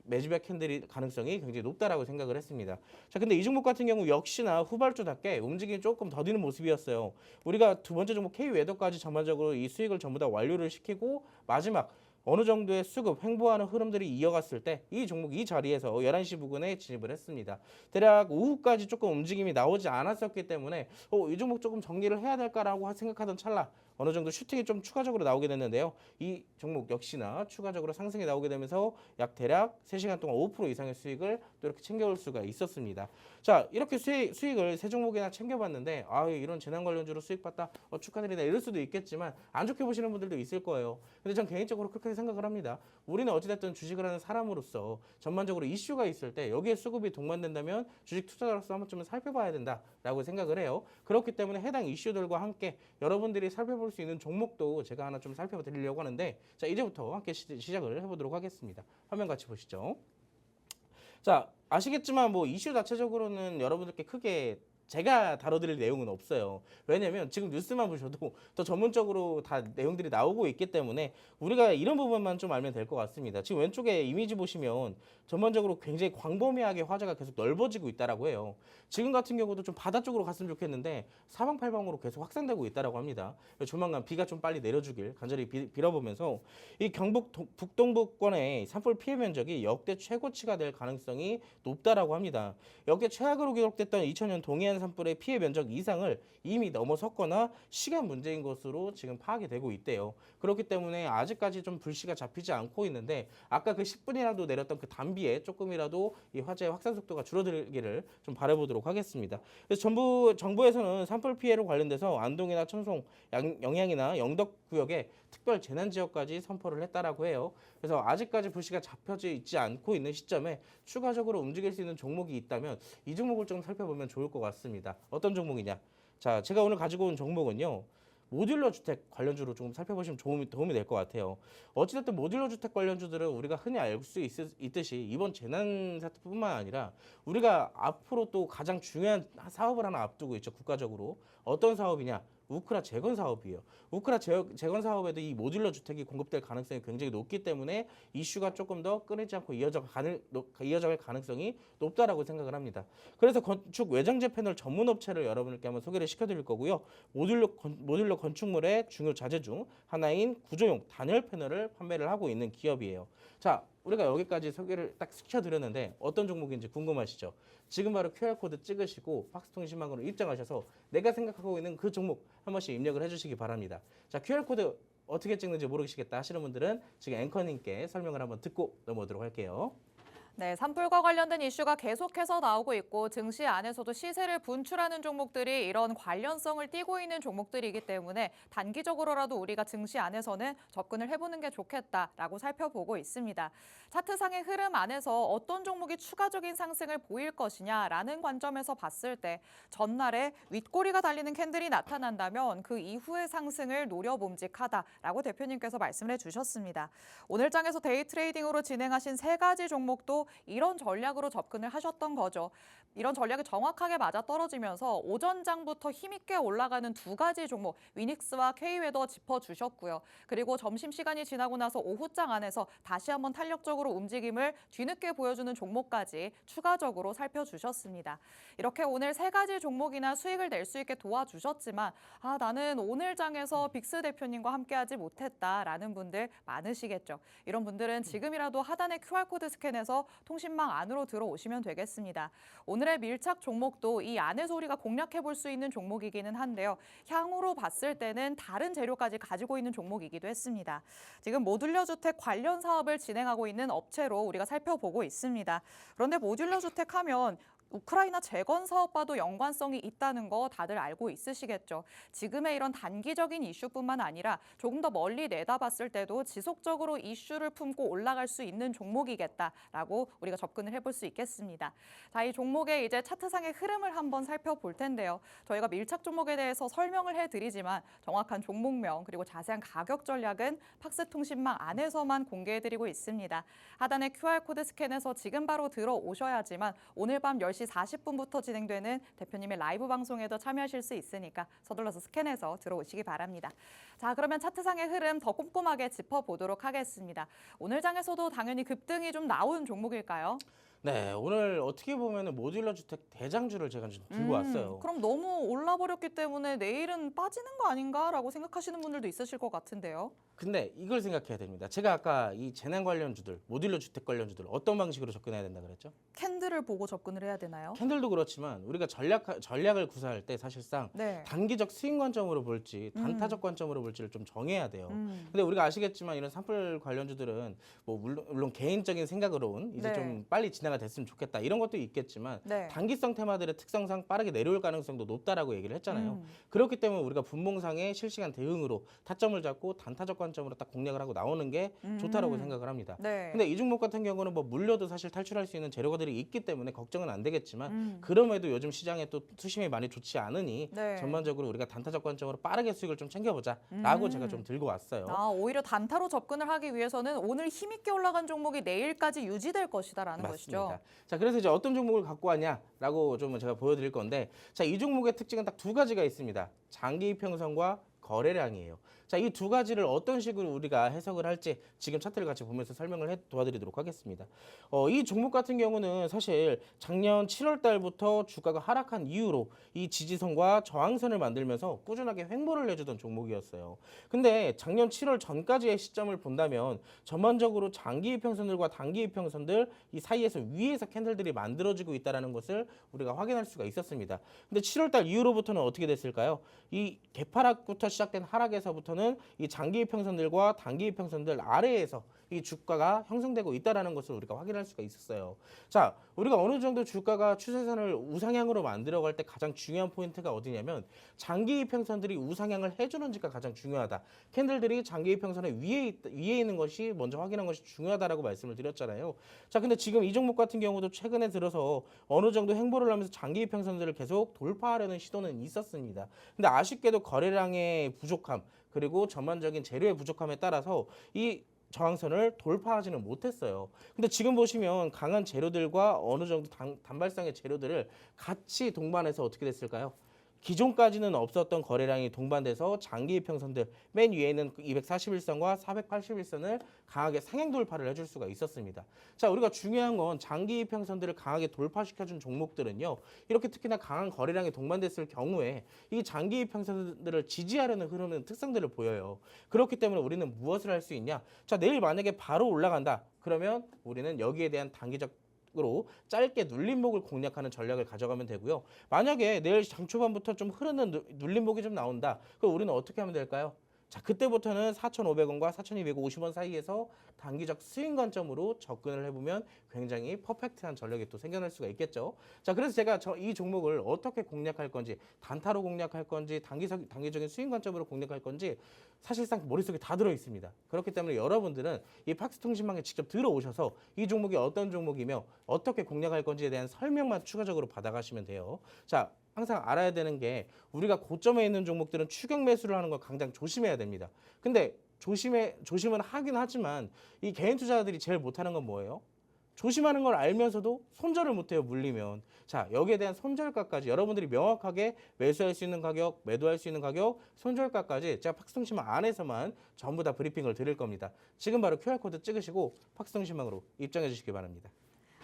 매집의 캔들이 가능성이 굉장히 높다라고 생각을 했습니다. 자, 근데 이 종목 같은 경우 역시나 후발주답게 움직임이 조금 더디는 모습이었어요. 우리가 두 번째 종목 K웨더까지 전반적으로 이 수익을 전부 다 완료를 시키고 마지막 어느 정도의 수급, 횡보하는 흐름들이 이어갔을 때 이 종목 이 자리에서 11시 부근에 진입을 했습니다. 대략 오후까지 조금 움직임이 나오지 않았었기 때문에 이 종목 조금 정리를 해야 될까라고 생각하던 찰나 어느 정도 슈팅이 좀 추가적으로 나오게 됐는데요. 이 종목 역시나 추가적으로 상승이 나오게 되면서 약 대략 3시간 동안 5% 이상의 수익을 또 이렇게 챙겨올 수가 있었습니다. 자, 이렇게 수익을 세 종목이나 챙겨봤는데 이런 재난 관련주로 수익 봤다 축하드리다 이럴 수도 있겠지만 안 좋게 보시는 분들도 있을 거예요. 근데 전 개인적으로 그렇게 생각을 합니다. 우리는 어찌됐든 주식을 하는 사람으로서 전반적으로 이슈가 있을 때 여기에 수급이 동반된다면 주식 투자자로서 한 번쯤은 살펴봐야 된다라고 생각을 해요. 그렇기 때문에 해당 이슈들과 함께 여러분들이 살펴볼 수 있는 종목도 제가 하나 좀 살펴드리려고 하는데 자, 이제부터 함께 시작을 해보도록 하겠습니다. 화면 같이 보시죠. 자, 아시겠지만 뭐 이슈 자체적으로는 여러분들께 크게 제가 다뤄드릴 내용은 없어요. 왜냐면 지금 뉴스만 보셔도 더 전문적으로 다 내용들이 나오고 있기 때문에 우리가 이런 부분만 좀 알면 될 것 같습니다. 지금 왼쪽에 이미지 보시면 전반적으로 굉장히 광범위하게 화제가 계속 넓어지고 있다라고 해요. 지금 같은 경우도 좀 바다 쪽으로 갔으면 좋겠는데 사방팔방으로 계속 확산되고 있다라고 합니다. 조만간 비가 좀 빨리 내려주길 간절히 빌어보면서 이 경북 북동부권의 산불 피해 면적이 역대 최고치가 될 가능성이 높다라고 합니다. 역대 최악으로 기록됐던 2000년 동해안 산불의 피해 면적 이상을 이미 넘어섰거나 시간 문제인 것으로 지금 파악이 되고 있대요. 그렇기 때문에 아직까지 좀 불씨가 잡히지 않고 있는데 아까 그 10분이라도 내렸던 그 단비에 조금이라도 이 화재의 확산 속도가 줄어들기를 좀 바라보도록 하겠습니다. 그래서 정부에서는 산불 피해로 관련돼서 안동이나 천송, 영양이나 영덕 구역에 특별 재난 지역까지 선포를 했다라고 해요. 그래서 아직까지 불씨가 잡혀져 있지 않고 있는 시점에 추가적으로 움직일 수 있는 종목이 있다면 이 종목을 좀 살펴보면 좋을 것 같습니다. 어떤 종목이냐? 자, 제가 오늘 가지고 온 종목은요. 모듈러 주택 관련주로 좀 살펴보시면 도움이 될 것 같아요. 어찌됐든 모듈러 주택 관련주들은 우리가 흔히 알 수 있듯이 이번 재난 사태뿐만 아니라 우리가 앞으로 또 가장 중요한 사업을 하나 앞두고 있죠. 국가적으로. 어떤 사업이냐? 우크라 재건 사업이에요. 우크라 재건 사업에도 이 모듈러 주택이 공급될 가능성이 굉장히 높기 때문에 이슈가 조금 더 끊이지 않고 이어져갈 가능성이 높다라고 생각을 합니다. 그래서 건축 외장재 패널 전문 업체를 여러분께 한번 소개를 시켜드릴 거고요. 모듈러 건축물의 중요 자재 중 하나인 구조용 단열 패널을 판매를 하고 있는 기업이에요. 자, 우리가 여기까지 소개를 딱 시켜드렸는데 어떤 종목인지 궁금하시죠? 지금 바로 QR코드 찍으시고 박스통신망으로 입장하셔서 내가 생각하고 있는 그 종목 한 번씩 입력을 해주시기 바랍니다. 자, QR코드 어떻게 찍는지 모르시겠다 하시는 분들은 지금 앵커님께 설명을 한번 듣고 넘어오도록 할게요. 네, 산불과 관련된 이슈가 계속해서 나오고 있고 증시 안에서도 시세를 분출하는 종목들이 이런 관련성을 띠고 있는 종목들이기 때문에 단기적으로라도 우리가 증시 안에서는 접근을 해보는 게 좋겠다라고 살펴보고 있습니다. 차트상의 흐름 안에서 어떤 종목이 추가적인 상승을 보일 것이냐라는 관점에서 봤을 때 전날에 윗꼬리가 달리는 캔들이 나타난다면 그 이후의 상승을 노려봄직하다라고 대표님께서 말씀을 해주셨습니다. 오늘 장에서 데이 트레이딩으로 진행하신 세 가지 종목도 이런 전략으로 접근을 하셨던 거죠. 이런 전략이 정확하게 맞아떨어지면서 오전장부터 힘있게 올라가는 두 가지 종목 위닉스와 K웨더 짚어주셨고요. 그리고 점심시간이 지나고 나서 오후장 안에서 다시 한번 탄력적으로 움직임을 뒤늦게 보여주는 종목까지 추가적으로 살펴주셨습니다. 이렇게 오늘 세 가지 종목이나 수익을 낼 수 있게 도와주셨지만 나는 오늘 장에서 빅스 대표님과 함께하지 못했다라는 분들 많으시겠죠. 이런 분들은 지금이라도 하단의 QR코드 스캔해서 통신망 안으로 들어오시면 되겠습니다. 오늘의 밀착 종목도 이 안에서 우리가 공략해 볼 수 있는 종목이기는 한데요. 향후로 봤을 때는 다른 재료까지 가지고 있는 종목이기도 했습니다. 지금 모듈러 주택 관련 사업을 진행하고 있는 업체로 우리가 살펴보고 있습니다. 그런데 모듈러 주택 하면 우크라이나 재건 사업과도 연관성이 있다는 거 다들 알고 있으시겠죠. 지금의 이런 단기적인 이슈뿐만 아니라 조금 더 멀리 내다봤을 때도 지속적으로 이슈를 품고 올라갈 수 있는 종목이겠다라고 우리가 접근을 해볼 수 있겠습니다. 자, 이 종목의 이제 차트상의 흐름을 한번 살펴볼 텐데요. 저희가 밀착 종목에 대해서 설명을 해드리지만 정확한 종목명 그리고 자세한 가격 전략은 팍스통신망 안에서만 공개해드리고 있습니다. 하단의 QR코드 스캔해서 지금 바로 들어오셔야지만 오늘 밤 10시 40분부터 진행되는 대표님의 라이브 방송에도 참여하실 수 있으니까 서둘러서 스캔해서 들어오시기 바랍니다. 자, 그러면 차트상의 흐름 더 꼼꼼하게 짚어보도록 하겠습니다. 오늘 장에서도 당연히 급등이 좀 나온 종목일까요? 네, 오늘 어떻게 보면 모듈러 주택 대장주를 제가 좀 들고 왔어요. 그럼 너무 올라버렸기 때문에 내일은 빠지는 거 아닌가라고 생각하시는 분들도 있으실 것 같은데요. 근데 이걸 생각해야 됩니다. 제가 아까 이 재난 관련주들, 모듈러 주택 관련주들 어떤 방식으로 접근해야 된다 그랬죠? 캔들을 보고 접근을 해야 되나요? 캔들도 그렇지만 우리가 전략을 구사할 때 사실상 네. 단기적 수익 관점으로 볼지 단타적 관점으로 볼지를 좀 정해야 돼요. 음. 근데 우리가 아시겠지만 이런 산불 관련주들은 뭐 물론 개인적인 생각으로는 이제 네. 좀 빨리 진행가 됐으면 좋겠다 이런 것도 있겠지만 네. 단기성 테마들의 특성상 빠르게 내려올 가능성도 높다라고 얘기를 했잖아요. 음. 그렇기 때문에 우리가 분봉상의 실시간 대응으로 타점을 잡고 단타적 관점으로 딱 공략을 하고 나오는 게 좋다라고 생각을 합니다. 네. 근데 이 종목 같은 경우는 뭐 물려도 사실 탈출할 수 있는 재료들이 있기 때문에 걱정은 안 되겠지만 그럼에도 요즘 시장에 또 투심이 많이 좋지 않으니 네. 전반적으로 우리가 단타적 관점으로 빠르게 수익을 좀 챙겨보자라고 제가 좀 들고 왔어요. 오히려 단타로 접근을 하기 위해서는 오늘 힘있게 올라간 종목이 내일까지 유지될 것이다라는 맞습니다. 것이죠. 자, 그래서 이제 어떤 종목을 갖고 왔냐라고 좀 제가 보여드릴 건데, 자, 이 종목의 특징은 딱 두 가지가 있습니다. 장기 이평선과 거래량이에요. 자, 이 두 가지를 어떤 식으로 우리가 해석을 할지 지금 차트를 같이 보면서 설명을 도와드리도록 하겠습니다. 이 종목 같은 경우는 사실 작년 7월 달부터 주가가 하락한 이후로 이 지지선과 저항선을 만들면서 꾸준하게 횡보를 해주던 종목이었어요. 근데 작년 7월 전까지의 시점을 본다면 전반적으로 장기 이평선들과 단기 이평선들 이 사이에서 위에서 캔들들이 만들어지고 있다는 것을 우리가 확인할 수가 있었습니다. 근데 7월 달 이후로부터는 어떻게 됐을까요? 이 개파락부터 시작된 하락에서부터는 이 장기 이평선들과 단기 이평선들 아래에서 이 주가가 형성되고 있다는 것을 우리가 확인할 수가 있었어요. 자, 우리가 어느 정도 주가가 추세선을 우상향으로 만들어갈 때 가장 중요한 포인트가 어디냐면 장기 이평선들이 우상향을 해주는지가 가장 중요하다. 캔들들이 장기 이평선의 위에 있는 것이 먼저 확인한 것이 중요하다라고 말씀을 드렸잖아요. 자, 근데 지금 이 종목 같은 경우도 최근에 들어서 어느 정도 횡보를 하면서 장기 이평선들을 계속 돌파하려는 시도는 있었습니다. 근데 아쉽게도 거래량의 부족함 그리고 전반적인 재료의 부족함에 따라서 이 저항선을 돌파하지는 못했어요. 근데 지금 보시면 강한 재료들과 어느 정도 단발성의 재료들을 같이 동반해서 어떻게 됐을까요? 기존까지는 없었던 거래량이 동반돼서 장기 이평선들 맨 위에는 241선과 481선을 강하게 상향 돌파를 해줄 수가 있었습니다. 자, 우리가 중요한 건 장기 이평선들을 강하게 돌파시켜준 종목들은요. 이렇게 특히나 강한 거래량이 동반됐을 경우에 이 장기 이평선들을 지지하려는 흐르는 특성들을 보여요. 그렇기 때문에 우리는 무엇을 할 수 있냐? 자, 내일 만약에 바로 올라간다. 그러면 우리는 여기에 대한 단기적 으로 짧게 눌림목을 공략하는 전략을 가져가면 되고요. 만약에 내일 장 초반부터 좀 흐르는 눌림목이 좀 나온다. 그럼 우리는 어떻게 하면 될까요? 자, 그때부터는 4,500원과 4,250원 사이에서 단기적 스윙 관점으로 접근을 해보면 굉장히 퍼펙트한 전략이 또 생겨날 수가 있겠죠. 자, 그래서 제가 이 종목을 어떻게 공략할 건지, 단타로 공략할 건지, 단기적인 스윙 관점으로 공략할 건지 사실상 머릿속에 다 들어 있습니다. 그렇기 때문에 여러분들은 이 팍스통신망에 직접 들어오셔서 이 종목이 어떤 종목이며 어떻게 공략할 건지에 대한 설명만 추가적으로 받아가시면 돼요. 자, 항상 알아야 되는 게 우리가 고점에 있는 종목들은 추격 매수를 하는 걸 가장 조심해야 됩니다. 근데 조심은 하긴 하지만 이 개인 투자자들이 제일 못하는 건 뭐예요? 조심하는 걸 알면서도 손절을 못해요, 물리면. 자, 여기에 대한 손절가까지 여러분들이 명확하게 매수할 수 있는 가격, 매도할 수 있는 가격, 손절가까지 제가 팍스통신망 안에서만 전부 다 브리핑을 드릴 겁니다. 지금 바로 QR코드 찍으시고 팍스통신망으로 입장해 주시기 바랍니다.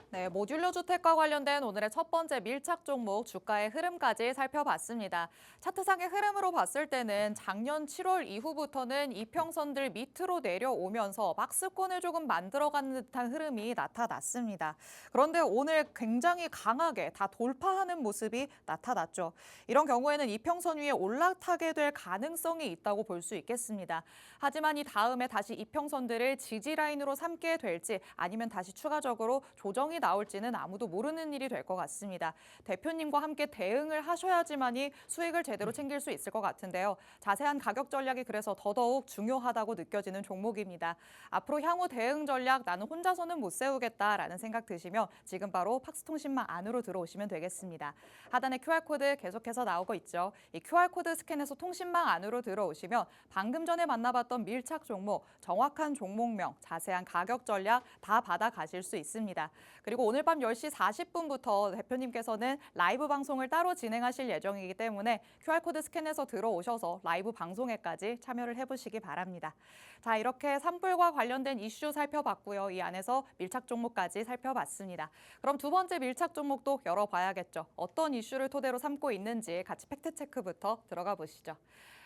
네, 모듈러 주택과 관련된 오늘의 첫 번째 밀착 종목 주가의 흐름까지 살펴봤습니다. 차트상의 흐름으로 봤을 때는 작년 7월 이후부터는 이평선들 밑으로 내려오면서 박스권을 조금 만들어가는 듯한 흐름이 나타났습니다. 그런데 오늘 굉장히 강하게 다 돌파하는 모습이 나타났죠. 이런 경우에는 이평선 위에 올라타게 될 가능성이 있다고 볼 수 있겠습니다. 하지만 이 다음에 다시 이평선들을 지지 라인으로 삼게 될지 아니면 다시 추가적으로 조정이 나올지는 아무도 모르는 일이 될 것 같습니다. 대표님과 함께 대응을 하셔야지만이 수익을 제대로 챙길 수 있을 것 같은데요. 자세한 가격 전략이 그래서 더더욱 중요하다고 느껴지는 종목입니다. 앞으로 향후 대응 전략 나는 혼자서는 못 세우겠다라는 생각 드시며 지금 바로 팍스통신망 안으로 들어오시면 되겠습니다. 하단에 QR코드 계속해서 나오고 있죠. 이 QR코드 스캔해서 통신망 안으로 들어오시면 방금 전에 만나봤던 밀착 종목, 정확한 종목명, 자세한 가격 전략 다 받아가실 수 있습니다. 그리고 오늘 밤 10시 40분부터 대표님께서는 라이브 방송을 따로 진행하실 예정이기 때문에 QR코드 스캔해서 들어오셔서 라이브 방송에까지 참여를 해보시기 바랍니다. 자, 이렇게 산불과 관련된 이슈 살펴봤고요. 이 안에서 밀착 종목까지 살펴봤습니다. 그럼 두 번째 밀착 종목도 열어봐야겠죠. 어떤 이슈를 토대로 삼고 있는지 같이 팩트체크부터 들어가 보시죠.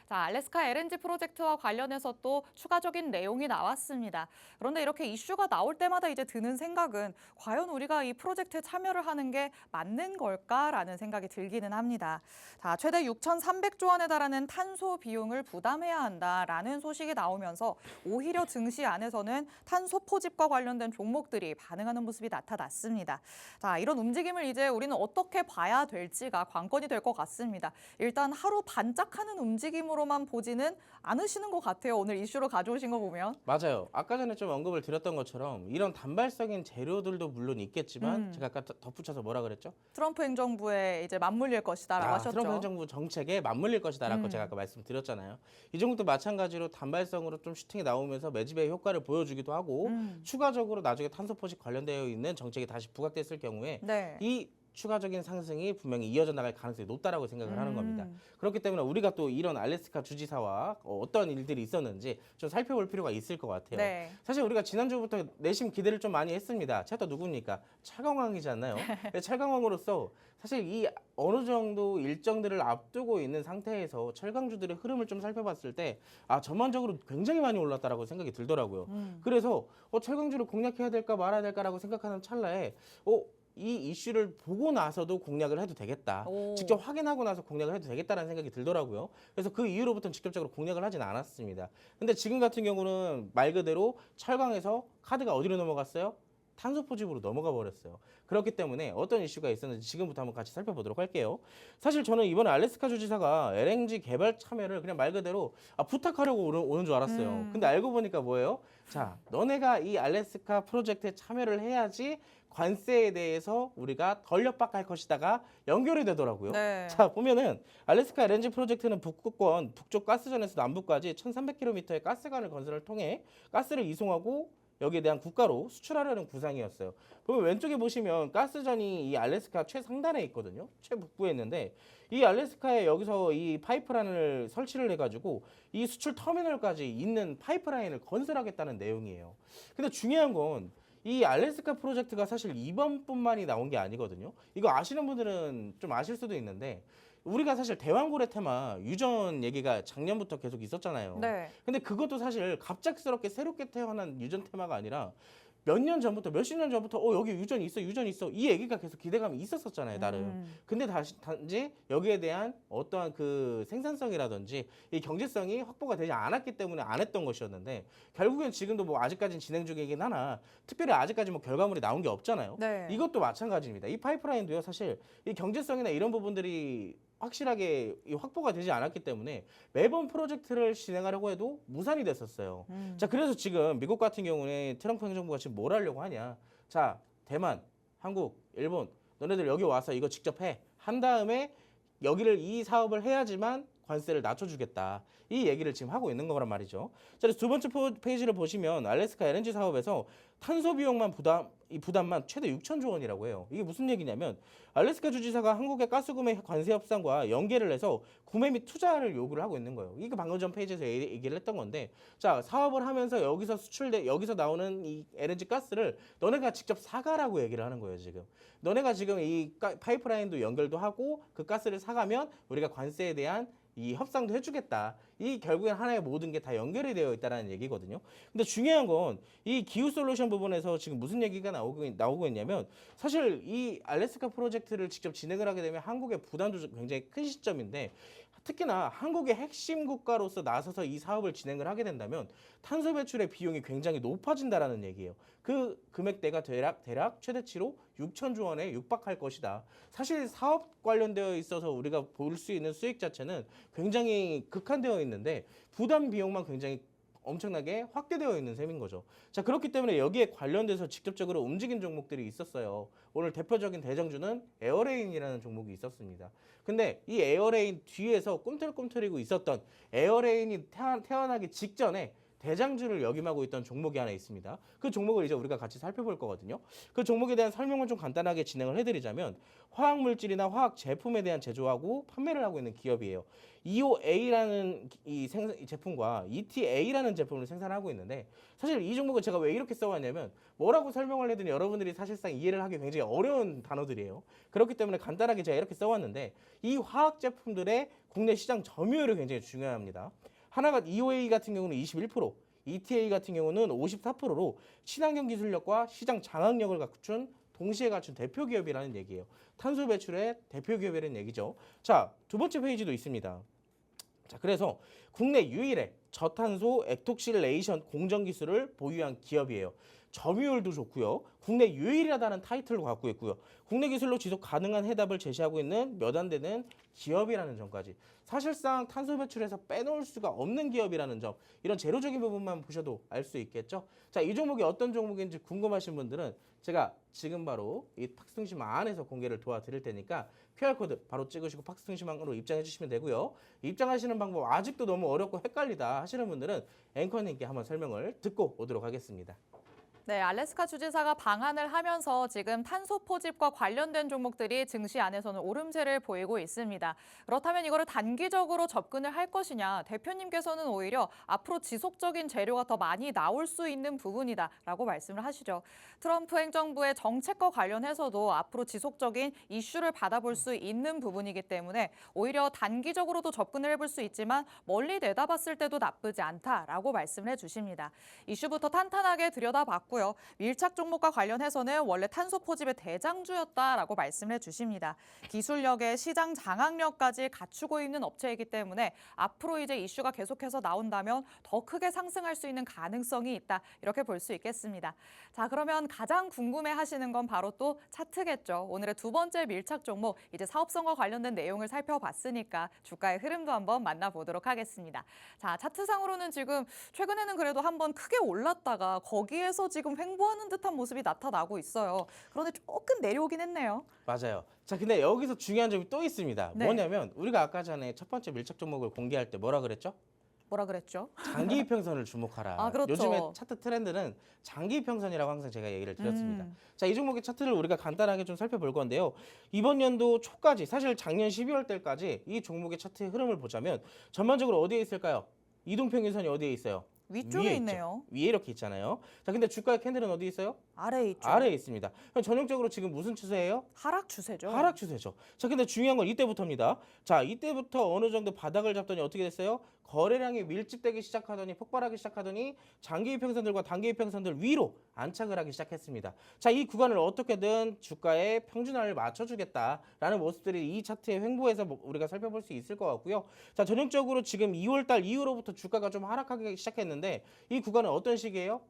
자, 알래스카 LNG 프로젝트와 관련해서 또 추가적인 내용이 나왔습니다. 그런데 이렇게 이슈가 나올 때마다 이제 드는 생각은 과연 우리가 이 프로젝트에 참여를 하는 게 맞는 걸까라는 생각이 들기는 합니다. 자, 최대 6,300조 원에 달하는 탄소 비용을 부담해야 한다라는 소식이 나오면서 오히려 증시 안에서는 탄소 포집과 관련된 종목들이 반응하는 모습이 나타났습니다. 자, 이런 움직임을 이제 우리는 어떻게 봐야 될지가 관건이 될 것 같습니다. 일단 하루 반짝하는 움직임으로 만 보지는 않으시는 것 같아요. 오늘 이슈로 가져오신 거 보면. 맞아요. 아까 전에 좀 언급을 드렸던 것처럼 이런 단발성인 재료들도 물론 있겠지만 제가 아까 덧붙여서 뭐라 그랬죠? 트럼프 행정부에 이제 맞물릴 것이다라고 하셨죠. 트럼프 행정부 정책에 맞물릴 것이다라고 제가 아까 말씀드렸잖아요. 이 종목도 마찬가지로 단발성으로 좀 슈팅이 나오면서 매집의 효과를 보여주기도 하고 추가적으로 나중에 탄소 포식 관련되어 있는 정책이 다시 부각됐을 경우에 네. 이 추가적인 상승이 분명히 이어져 나갈 가능성이 높다라고 생각을 하는 겁니다. 그렇기 때문에 우리가 또 이런 알래스카 주지사와 어떤 일들이 있었는지 좀 살펴볼 필요가 있을 것 같아요. 네. 사실 우리가 지난주부터 내심 기대를 좀 많이 했습니다. 쟤 또 누굽니까? 철강왕이지 않나요? 철강왕으로서 사실 이 어느 정도 일정들을 앞두고 있는 상태에서 철강주들의 흐름을 좀 살펴봤을 때 전반적으로 굉장히 많이 올랐다라고 생각이 들더라고요. 그래서 철강주를 공략해야 될까 말아야 될까라고 생각하는 찰나에 이 이슈를 보고 나서도 공략을 해도 되겠다. 직접 확인하고 나서 공략을 해도 되겠다라는 생각이 들더라고요. 그래서 그 이후로부터는 직접적으로 공략을 하진 않았습니다. 근데 지금 같은 경우는 말 그대로 철강에서 카드가 어디로 넘어갔어요? 탄소 포집으로 넘어가 버렸어요. 그렇기 때문에 어떤 이슈가 있었는지 지금부터 한번 같이 살펴보도록 할게요. 사실 저는 이번에 알래스카 주지사가 LNG 개발 참여를 그냥 말 그대로 부탁하려고 오는 줄 알았어요. 근데 알고 보니까 뭐예요? 자, 너네가 이 알래스카 프로젝트에 참여를 해야지 관세에 대해서 우리가 덜 협박할 것이다가 연결이 되더라고요. 네. 자, 보면은 알래스카 LNG 프로젝트는 북극권 북쪽 가스전에서 남부까지 1,300km의 가스관을 건설을 통해 가스를 이송하고 여기에 대한 국가로 수출하려는 구상이었어요. 보면 왼쪽에 보시면 가스전이 이 알래스카 최상단에 있거든요. 최북부에 있는데 이 알래스카에 여기서 이 파이프라인을 설치를 해가지고 이 수출 터미널까지 있는 파이프라인을 건설하겠다는 내용이에요. 근데 중요한 건 이 알래스카 프로젝트가 사실 이번뿐만이 나온 게 아니거든요. 이거 아시는 분들은 좀 아실 수도 있는데 우리가 사실 대왕고래 테마 유전 얘기가 작년부터 계속 있었잖아요. 네. 근데 그것도 사실 갑작스럽게 새롭게 태어난 유전 테마가 아니라 몇 년 전부터 몇십 년 전부터 여기 유전 있어 이 얘기가 계속 기대감이 있었었잖아요 나름. 근데 단지 여기에 대한 어떠한 그 생산성이라든지 이 경제성이 확보가 되지 않았기 때문에 안 했던 것이었는데 결국엔 지금도 뭐 아직까지는 진행 중이긴 하나 특별히 아직까지 뭐 결과물이 나온 게 없잖아요. 네. 이것도 마찬가지입니다. 이 파이프라인도요 사실 이 경제성이나 이런 부분들이 확실하게 확보가 되지 않았기 때문에 매번 프로젝트를 진행하려고 해도 무산이 됐었어요. 자, 그래서 지금 미국 같은 경우에 트럼프 행정부가 지금 뭘 하려고 하냐. 자, 대만, 한국, 일본, 너네들 여기 와서 이거 직접 해. 한 다음에 여기를 이 사업을 해야지만 관세를 낮춰주겠다. 이 얘기를 지금 하고 있는 거란 말이죠. 자, 그래서 두 번째 페이지를 보시면 알래스카 LNG 사업에서 탄소 비용만 부담만 최대 6천조 원이라고 해요. 이게 무슨 얘기냐면 알래스카 주지사가 한국의 가스 구매 관세 협상과 연계를 해서 구매 및 투자를 요구를 하고 있는 거예요. 이게 방금 전 페이지에서 얘기를 했던 건데, 자 사업을 하면서 여기서 나오는 이 LNG 가스를 너네가 직접 사가라고 얘기를 하는 거예요. 지금 너네가 지금 이 파이프라인도 연결도 하고 그 가스를 사가면 우리가 관세에 대한 이 협상도 해주겠다. 이 결국엔 하나의 모든 게 다 연결이 되어 있다는 얘기거든요. 근데 중요한 건 이 기후 솔루션 부분에서 지금 무슨 얘기가 나오고 있냐면 사실 이 알래스카 프로젝트를 직접 진행을 하게 되면 한국의 부담도 굉장히 큰 시점인데 특히나 한국의 핵심 국가로서 나서서 이 사업을 진행을 하게 된다면 탄소 배출의 비용이 굉장히 높아진다라는 얘기예요. 그 금액대가 대략 최대치로 6천조 원에 육박할 것이다. 사실 사업 관련되어 있어서 우리가 볼 수 있는 수익 자체는 굉장히 극한되어 있는데 부담 비용만 굉장히 엄청나게 확대되어 있는 셈인 거죠. 자, 그렇기 때문에 여기에 관련돼서 직접적으로 움직인 종목들이 있었어요. 오늘 대표적인 대장주는 에어레인이라는 종목이 있었습니다. 근데 이 에어레인 뒤에서 꿈틀꿈틀이고 있었던 에어레인이 태어나기 직전에 대장주를 역임하고 있던 종목이 하나 있습니다. 그 종목을 이제 우리가 같이 살펴볼 거거든요. 그 종목에 대한 설명을 좀 간단하게 진행을 해드리자면 화학물질이나 화학 제품에 대한 제조하고 판매를 하고 있는 기업이에요. EOA라는 이 제품과 ETA라는 제품을 생산하고 있는데 사실 이 종목을 제가 왜 이렇게 써왔냐면 뭐라고 설명을 해도 여러분들이 사실상 이해를 하기 굉장히 어려운 단어들이에요. 그렇기 때문에 간단하게 제가 이렇게 써왔는데 이 화학 제품들의 국내 시장 점유율이 굉장히 중요합니다. 하나가 EOA 같은 경우는 21%, ETA 같은 경우는 54%로 친환경 기술력과 시장 장악력을 동시에 갖춘 대표 기업이라는 얘기예요. 탄소 배출의 대표 기업이라는 얘기죠. 자, 두 번째 페이지도 있습니다. 자, 그래서 국내 유일의 저탄소 액톡실레이션 공정 기술을 보유한 기업이에요. 점유율도 좋고요. 국내 유일하다는 타이틀도 갖고 있고요. 국내 기술로 지속 가능한 해답을 제시하고 있는 몇 안 되는 기업이라는 점까지. 사실상 탄소 배출에서 빼놓을 수가 없는 기업이라는 점. 이런 재료적인 부분만 보셔도 알 수 있겠죠. 자, 이 종목이 어떤 종목인지 궁금하신 분들은 제가 지금 바로 이 팍스통신망 안에서 공개를 도와드릴 테니까 QR코드 바로 찍으시고 팍스통신망으로 입장해 주시면 되고요. 입장하시는 방법 아직도 너무 어렵고 헷갈리다 하시는 분들은 앵커님께 한번 설명을 듣고 오도록 하겠습니다. 네, 알래스카 주지사가 방한을 하면서 지금 탄소 포집과 관련된 종목들이 증시 안에서는 오름세를 보이고 있습니다. 그렇다면 이거를 단기적으로 접근을 할 것이냐, 대표님께서는 오히려 앞으로 지속적인 재료가 더 많이 나올 수 있는 부분이다라고 말씀을 하시죠. 트럼프 행정부의 정책과 관련해서도 앞으로 지속적인 이슈를 받아볼 수 있는 부분이기 때문에 오히려 단기적으로도 접근을 해볼 수 있지만 멀리 내다봤을 때도 나쁘지 않다라고 말씀을 해주십니다. 이슈부터 탄탄하게 들여다봤고요. 밀착 종목과 관련해서는 원래 탄소 포집의 대장주였다라고 말씀을 해주십니다. 기술력에 시장 장악력까지 갖추고 있는 업체이기 때문에 앞으로 이제 이슈가 계속해서 나온다면 더 크게 상승할 수 있는 가능성이 있다. 이렇게 볼 수 있겠습니다. 자, 그러면 가장 궁금해하시는 건 바로 또 차트겠죠. 오늘의 두 번째 밀착 종목, 이제 사업성과 관련된 내용을 살펴봤으니까 주가의 흐름도 한번 만나보도록 하겠습니다. 자, 차트상으로는 지금 최근에는 그래도 한번 크게 올랐다가 거기에서 지금 횡보하는 듯한 모습이 나타나고 있어요. 그런데 조금 내려오긴 했네요. 맞아요. 자, 근데 여기서 중요한 점이 또 있습니다. 네. 뭐냐면 우리가 아까 전에 첫 번째 밀착 종목을 공개할 때 뭐라 그랬죠? 뭐라 그랬죠? 장기 이평선을 주목하라. 아, 그렇죠. 요즘에 차트 트렌드는 장기 이평선이라고 항상 제가 얘기를 드렸습니다. 자, 이 종목의 차트를 우리가 간단하게 좀 살펴볼 건데요. 이번 연도 초까지, 사실 작년 12월 달까지 이 종목의 차트의 흐름을 보자면 전반적으로 어디에 있을까요? 이동평균선이 어디에 있어요? 위쪽에 위에 있네요. 있죠. 위에 이렇게 있잖아요. 자, 근데 주가의 캔들은 어디 있어요? 아래에 있죠. 아래에 있습니다. 그럼 전형적으로 지금 무슨 추세예요? 하락 추세죠. 하락 추세죠. 자, 근데 중요한 건 이때부터입니다. 자, 이때부터 어느 정도 바닥을 잡더니 어떻게 됐어요? 거래량이 밀집되기 시작하더니 폭발하기 시작하더니 장기 이평선들과 단기 이평선들 위로 안착을 하기 시작했습니다. 자, 이 구간을 어떻게든 주가의 평준화를 맞춰주겠다라는 모습들이 이 차트의 횡보에서 우리가 살펴볼 수 있을 것 같고요. 자, 전형적으로 지금 2월 달 이후로부터 주가가 좀 하락하기 시작했는데 이 구간은 어떤 시기예요?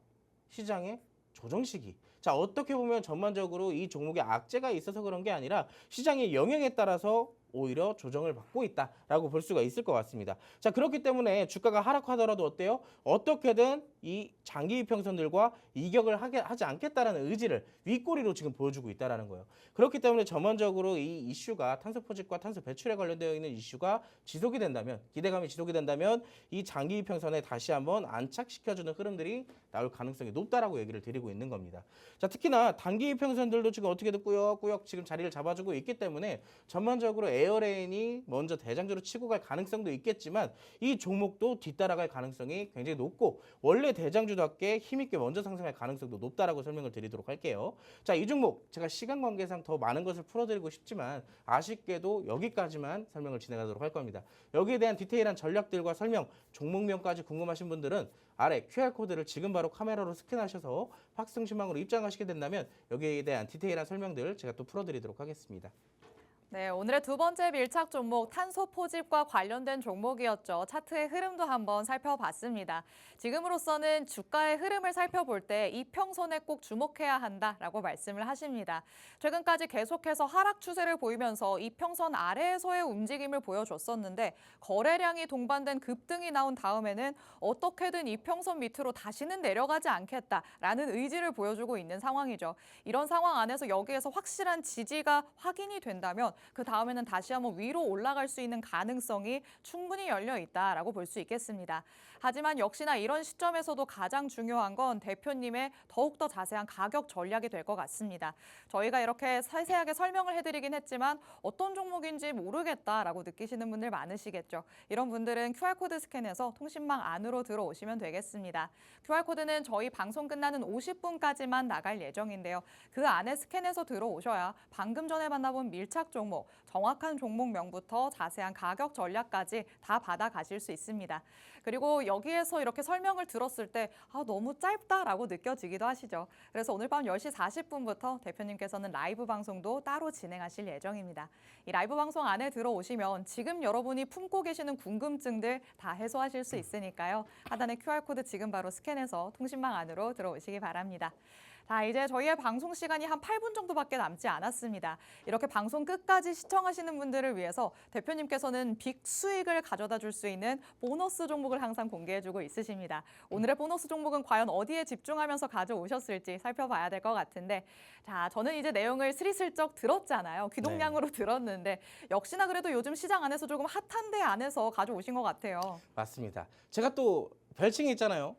시장의 조정 시기. 자, 어떻게 보면 전반적으로 이 종목에 악재가 있어서 그런 게 아니라 시장의 영향에 따라서 오히려 조정을 받고 있다라고 볼 수가 있을 것 같습니다. 자, 그렇기 때문에 주가가 하락하더라도 어때요? 어떻게든 이 장기 이평선들과 이격을 하지 않겠다라는 의지를 윗꼬리로 지금 보여주고 있다라는 거예요. 그렇기 때문에 전반적으로 이 이슈가 탄소 포집과 탄소 배출에 관련되어 있는 이슈가 지속이 된다면, 기대감이 지속이 된다면 이 장기 이평선에 다시 한번 안착시켜주는 흐름들이 나올 가능성이 높다라고 얘기를 드리고 있는 겁니다. 자, 특히나 단기 이평선들도 지금 어떻게든 꾸역꾸역 지금 자리를 잡아주고 있기 때문에 전반적으로 에어레인이 먼저 대장주로 치고 갈 가능성도 있겠지만 이 종목도 뒤따라갈 가능성이 굉장히 높고 원래 대장주답게 힘있게 먼저 상승할 가능성도 높다라고 설명을 드리도록 할게요. 자, 이 종목 제가 시간 관계상 더 많은 것을 풀어드리고 싶지만 아쉽게도 여기까지만 설명을 진행하도록 할 겁니다. 여기에 대한 디테일한 전략들과 설명, 종목명까지 궁금하신 분들은 아래 QR코드를 지금 바로 카메라로 스캔하셔서 확승신망으로 입장하시게 된다면 여기에 대한 디테일한 설명들 제가 또 풀어드리도록 하겠습니다. 네, 오늘의 두 번째 밀착 종목 탄소 포집과 관련된 종목이었죠. 차트의 흐름도 한번 살펴봤습니다. 지금으로서는 주가의 흐름을 살펴볼 때 이평선에 꼭 주목해야 한다라고 말씀을 하십니다. 최근까지 계속해서 하락 추세를 보이면서 이평선 아래에서의 움직임을 보여줬었는데 거래량이 동반된 급등이 나온 다음에는 어떻게든 이평선 밑으로 다시는 내려가지 않겠다라는 의지를 보여주고 있는 상황이죠. 이런 상황 안에서 여기에서 확실한 지지가 확인이 된다면 그 다음에는 다시 한번 위로 올라갈 수 있는 가능성이 충분히 열려 있다라고 볼 수 있겠습니다. 하지만 역시나 이런 시점에서도 가장 중요한 건 대표님의 더욱더 자세한 가격 전략이 될 것 같습니다. 저희가 이렇게 세세하게 설명을 해드리긴 했지만 어떤 종목인지 모르겠다라고 느끼시는 분들 많으시겠죠. 이런 분들은 QR코드 스캔해서 통신망 안으로 들어오시면 되겠습니다. QR코드는 저희 방송 끝나는 50분까지만 나갈 예정인데요. 그 안에 스캔해서 들어오셔야 방금 전에 만나본 밀착 종목, 정확한 종목명부터 자세한 가격 전략까지 다 받아가실 수 있습니다. 그리고 여기에서 이렇게 설명을 들었을 때 너무 짧다라고 느껴지기도 하시죠. 그래서 오늘 밤 10시 40분부터 대표님께서는 라이브 방송도 따로 진행하실 예정입니다. 이 라이브 방송 안에 들어오시면 지금 여러분이 품고 계시는 궁금증들 다 해소하실 수 있으니까요. 하단의 QR코드 지금 바로 스캔해서 통신망 안으로 들어오시기 바랍니다. 자, 이제 저희의 방송 시간이 한 8분 정도밖에 남지 않았습니다. 이렇게 방송 끝까지 시청하시는 분들을 위해서 대표님께서는 빅 수익을 가져다 줄 수 있는 보너스 종목을 항상 공개해주고 있으십니다. 오늘의 보너스 종목은 과연 어디에 집중하면서 가져오셨을지 살펴봐야 될 것 같은데, 자, 저는 이제 내용을 스리슬쩍 들었잖아요. 귀동량으로 들었는데 역시나 그래도 요즘 시장 안에서 조금 핫한 데 안에서 가져오신 것 같아요. 맞습니다. 제가 또 별칭이 있잖아요.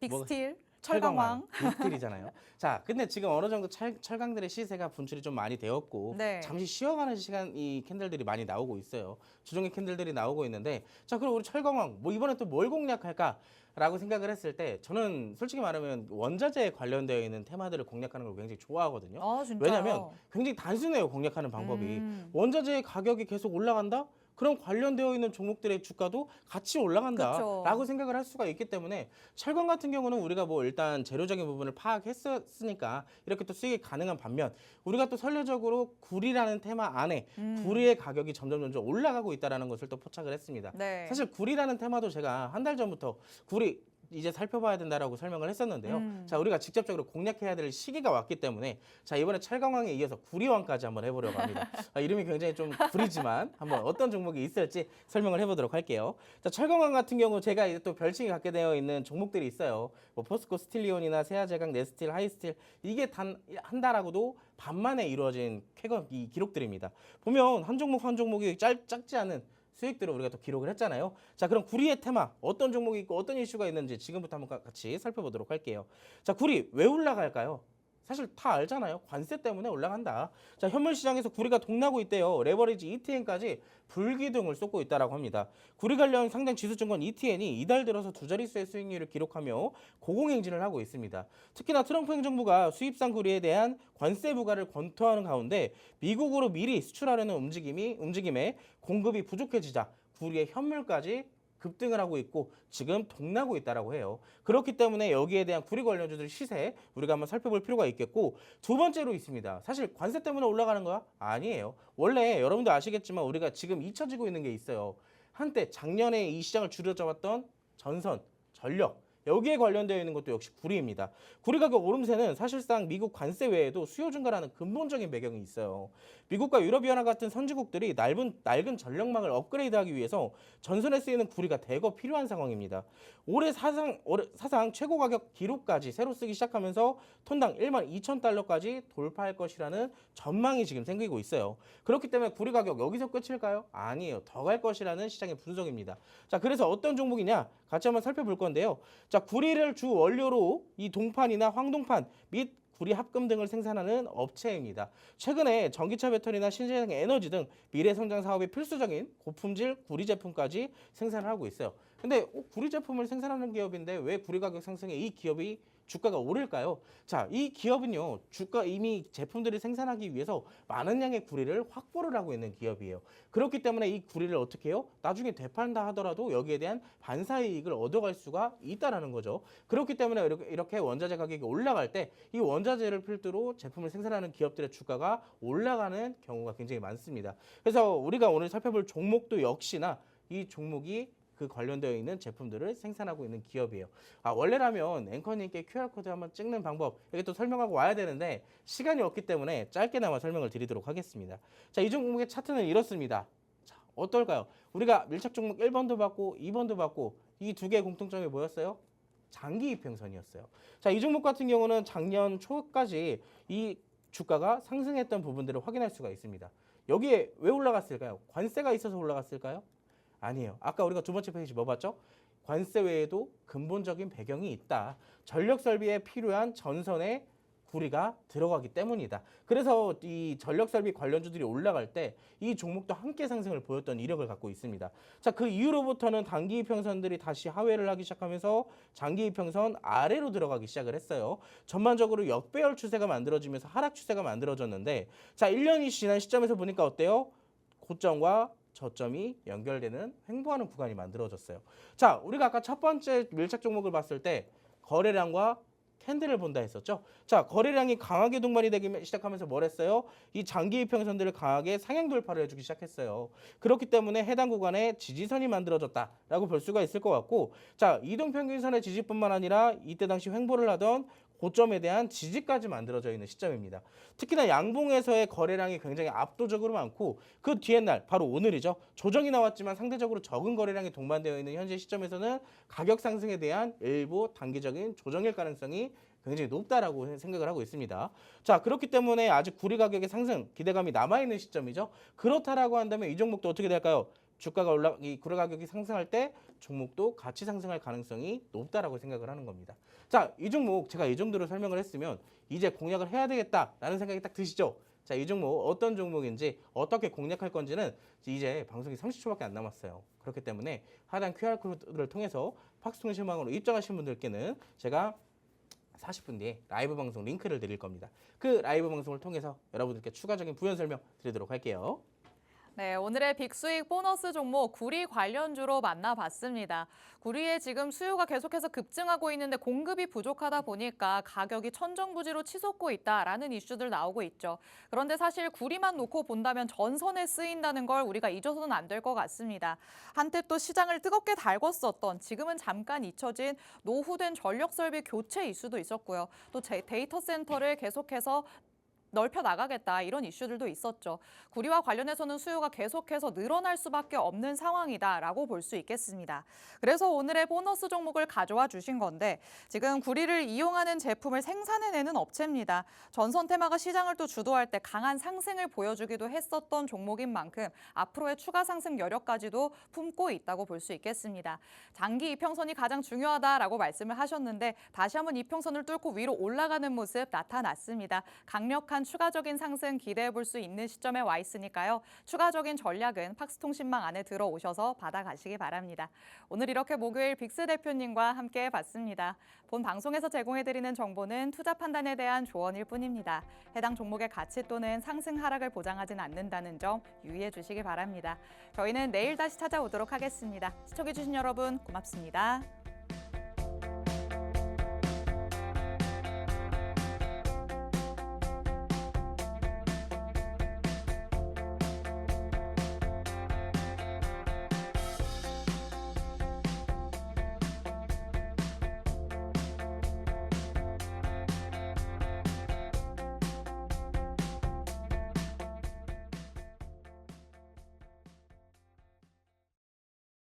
빅스틸. 철강왕 빅딜이잖아요. 자, 근데 지금 어느 정도 철강들의 시세가 분출이 좀 많이 되었고 네. 잠시 쉬어가는 시간 이 캔들들이 많이 나오고 있어요. 주종의 캔들들이 나오고 있는데 자, 그럼 우리 철강왕 이번에 또 뭘 공략할까라고 생각을 했을 때 저는 솔직히 말하면 원자재에 관련되어 있는 테마들을 공략하는 걸 굉장히 좋아하거든요. 진짜요? 왜냐하면 굉장히 단순해요, 공략하는 방법이. 원자재 가격이 계속 올라간다? 그럼 관련되어 있는 종목들의 주가도 같이 올라간다라고 생각을 할 수가 있기 때문에 철강 같은 경우는 우리가 뭐 일단 재료적인 부분을 파악했으니까 이렇게 또 수익이 가능한 반면 우리가 또 선례적으로 구리라는 테마 안에 구리의 가격이 점점 올라가고 있다는 것을 또 포착을 했습니다. 네. 사실 구리라는 테마도 제가 한 달 전부터 구리 이제 살펴봐야 된다라고 설명을 했었는데요. 자, 우리가 직접적으로 공략해야 될 시기가 왔기 때문에 자, 이번에 철강왕에 이어서 구리왕까지 한번 해보려고 합니다. 이름이 굉장히 좀 구리지만 한번 어떤 종목이 있을지 설명을 해보도록 할게요. 자, 철강왕 같은 경우 제가 이제 또 별칭이 갖게 되어 있는 종목들이 있어요. 뭐 포스코 스틸리온이나 세아제강, 네스틸, 하이스틸 이게 단 한 달하고도 반만에 이루어진 쾌거 이 기록들입니다. 보면 한 종목 한 종목이 작지 않은 수익들을 우리가 또 기록을 했잖아요. 자, 그럼 구리의 테마 어떤 종목이 있고 어떤 이슈가 있는지 지금부터 한번 같이 살펴보도록 할게요. 자, 구리 왜 올라갈까요? 사실 다 알잖아요. 관세 때문에 올라간다. 자, 현물 시장에서 구리가 동나고 있대요. 레버리지 ETN까지 불기둥을 쏟고 있다라고 합니다. 구리 관련 상장 지수증권 ETN이 이달 들어서 두 자릿수의 수익률을 기록하며 고공행진을 하고 있습니다. 특히나 트럼프 행정부가 수입산 구리에 대한 관세 부과를 검토하는 가운데 미국으로 미리 수출하려는 움직임에 공급이 부족해지자 구리의 현물까지 급등을 하고 있고 지금 동나고 있다라고 해요. 그렇기 때문에 여기에 대한 구리 관련주들 시세 우리가 한번 살펴볼 필요가 있겠고, 두 번째로 있습니다. 사실 관세 때문에 올라가는 거야? 아니에요. 원래 여러분도 아시겠지만 우리가 지금 잊혀지고 있는 게 있어요. 한때 작년에 이 시장을 줄여잡았던 전선, 전력, 여기에 관련되어 있는 것도 역시 구리입니다. 구리 가격 오름세는 사실상 미국 관세 외에도 수요 증가라는 근본적인 배경이 있어요. 미국과 유럽연합 같은 선진국들이 낡은 전력망을 업그레이드하기 위해서 전선에 쓰이는 구리가 대거 필요한 상황입니다. 올해 사상 최고 가격 기록까지 새로 쓰기 시작하면서 톤당 12,000달러까지 돌파할 것이라는 전망이 지금 생기고 있어요. 그렇기 때문에 구리 가격 여기서 끝일까요? 아니에요. 더 갈 것이라는 시장의 분석입니다. 자, 그래서 어떤 종목이냐? 같이 한번 살펴볼 건데요. 자, 구리를 주 원료로 이 동판이나 황동판 및 구리 합금 등을 생산하는 업체입니다. 최근에 전기차 배터리나 신재생 에너지 등 미래 성장 사업에 필수적인 고품질 구리 제품까지 생산을 하고 있어요. 근데 구리 제품을 생산하는 기업인데 왜 구리 가격 상승에 이 기업이 주가가 오를까요? 자, 이 기업은요, 이미 제품들을 생산하기 위해서 많은 양의 구리를 확보를 하고 있는 기업이에요. 그렇기 때문에 이 구리를 어떻게 해요? 나중에 되판다 하더라도 여기에 대한 반사이익을 얻어갈 수가 있다라는 거죠. 그렇기 때문에 이렇게 원자재 가격이 올라갈 때 이 원자재를 필두로 제품을 생산하는 기업들의 주가가 올라가는 경우가 굉장히 많습니다. 그래서 우리가 오늘 살펴볼 종목도 역시나 이 종목이 그 관련되어 있는 제품들을 생산하고 있는 기업이에요. 원래라면 앵커님께 QR코드 한번 찍는 방법 이렇게 또 설명하고 와야 되는데 시간이 없기 때문에 짧게나마 설명을 드리도록 하겠습니다. 자, 이 종목의 차트는 이렇습니다. 자, 어떨까요? 우리가 밀착 종목 1번도 받고 2번도 받고 이 두 개의 공통점이 뭐였어요? 장기 이평선이었어요. 자, 이 종목 같은 경우는 작년 초까지 이 주가가 상승했던 부분들을 확인할 수가 있습니다. 여기에 왜 올라갔을까요? 관세가 있어서 올라갔을까요? 아니에요. 아까 우리가 두 번째 페이지 뭐 봤죠? 관세 외에도 근본적인 배경이 있다. 전력 설비에 필요한 전선에 구리가 들어가기 때문이다. 그래서 이 전력 설비 관련주들이 올라갈 때 이 종목도 함께 상승을 보였던 이력을 갖고 있습니다. 자, 그 이후로부터는 단기 이평선들이 다시 하회를 하기 시작하면서 장기 이평선 아래로 들어가기 시작을 했어요. 전반적으로 역배열 추세가 만들어지면서 하락 추세가 만들어졌는데, 자, 1년이 지난 시점에서 보니까 어때요? 고점과 저점이 연결되는 횡보하는 구간이 만들어졌어요. 자, 우리가 아까 첫 번째 밀착 종목을 봤을 때 거래량과 캔들을 본다 했었죠. 자, 거래량이 강하게 동반이 되기 시작하면서 뭘 했어요? 이 장기 이평선들을 강하게 상향 돌파를 해주기 시작했어요. 그렇기 때문에 해당 구간에 지지선이 만들어졌다라고 볼 수가 있을 것 같고, 자, 이동평균선의 지지뿐만 아니라 이때 당시 횡보를 하던 고점에 대한 지지까지 만들어져 있는 시점입니다. 특히나 양봉에서의 거래량이 굉장히 압도적으로 많고 그 뒤에 날 바로 오늘이죠. 조정이 나왔지만 상대적으로 적은 거래량이 동반되어 있는 현재 시점에서는 가격 상승에 대한 일부 단기적인 조정일 가능성이 굉장히 높다라고 생각을 하고 있습니다. 자, 그렇기 때문에 아직 구리 가격의 상승 기대감이 남아있는 시점이죠. 그렇다라고 한다면 이 종목도 어떻게 될까요? 주가가 이 구리 가격이 상승할 때 종목도 같이 상승할 가능성이 높다라고 생각을 하는 겁니다. 자, 이 종목 제가 이 정도로 설명을 했으면 이제 공략을 해야 되겠다라는 생각이 딱 드시죠? 자, 이 종목 어떤 종목인지 어떻게 공략할 건지는 이제 방송이 30초밖에 안 남았어요. 그렇기 때문에 하단 QR코드를 통해서 팍스통신 실망으로 입장하신 분들께는 제가 40분 뒤에 라이브 방송 링크를 드릴 겁니다. 그 라이브 방송을 통해서 여러분들께 추가적인 부연 설명 드리도록 할게요. 네, 오늘의 빅수익 보너스 종목 구리 관련주로 만나봤습니다. 구리의 지금 수요가 계속해서 급증하고 있는데 공급이 부족하다 보니까 가격이 천정부지로 치솟고 있다라는 이슈들 나오고 있죠. 그런데 사실 구리만 놓고 본다면 전선에 쓰인다는 걸 우리가 잊어서는 안 될 것 같습니다. 한때 또 시장을 뜨겁게 달궜었던 지금은 잠깐 잊혀진 노후된 전력 설비 교체 이슈도 있었고요. 또 데이터 센터를 계속해서 넓혀 나가겠다 이런 이슈들도 있었죠. 구리와 관련해서는 수요가 계속해서 늘어날 수밖에 없는 상황이다라고 볼 수 있겠습니다. 그래서 오늘의 보너스 종목을 가져와 주신 건데 지금 구리를 이용하는 제품을 생산해내는 업체입니다. 전선테마가 시장을 또 주도할 때 강한 상승을 보여주기도 했었던 종목인 만큼 앞으로의 추가 상승 여력까지도 품고 있다고 볼 수 있겠습니다. 장기 이평선이 가장 중요하다라고 말씀을 하셨는데 다시 한번 이평선을 뚫고 위로 올라가는 모습 나타났습니다. 강력한 추가적인 상승 기대해 볼 수 있는 시점에 와 있으니까요. 추가적인 전략은 팍스통신망 안에 들어오셔서 받아가시기 바랍니다. 오늘 이렇게 목요일 빅스 대표님과 함께 봤습니다. 본 방송에서 제공해드리는 정보는 투자 판단에 대한 조언일 뿐입니다. 해당 종목의 가치 또는 상승 하락을 보장하진 않는다는 점 유의해 주시기 바랍니다. 저희는 내일 다시 찾아오도록 하겠습니다. 시청해주신 여러분 고맙습니다.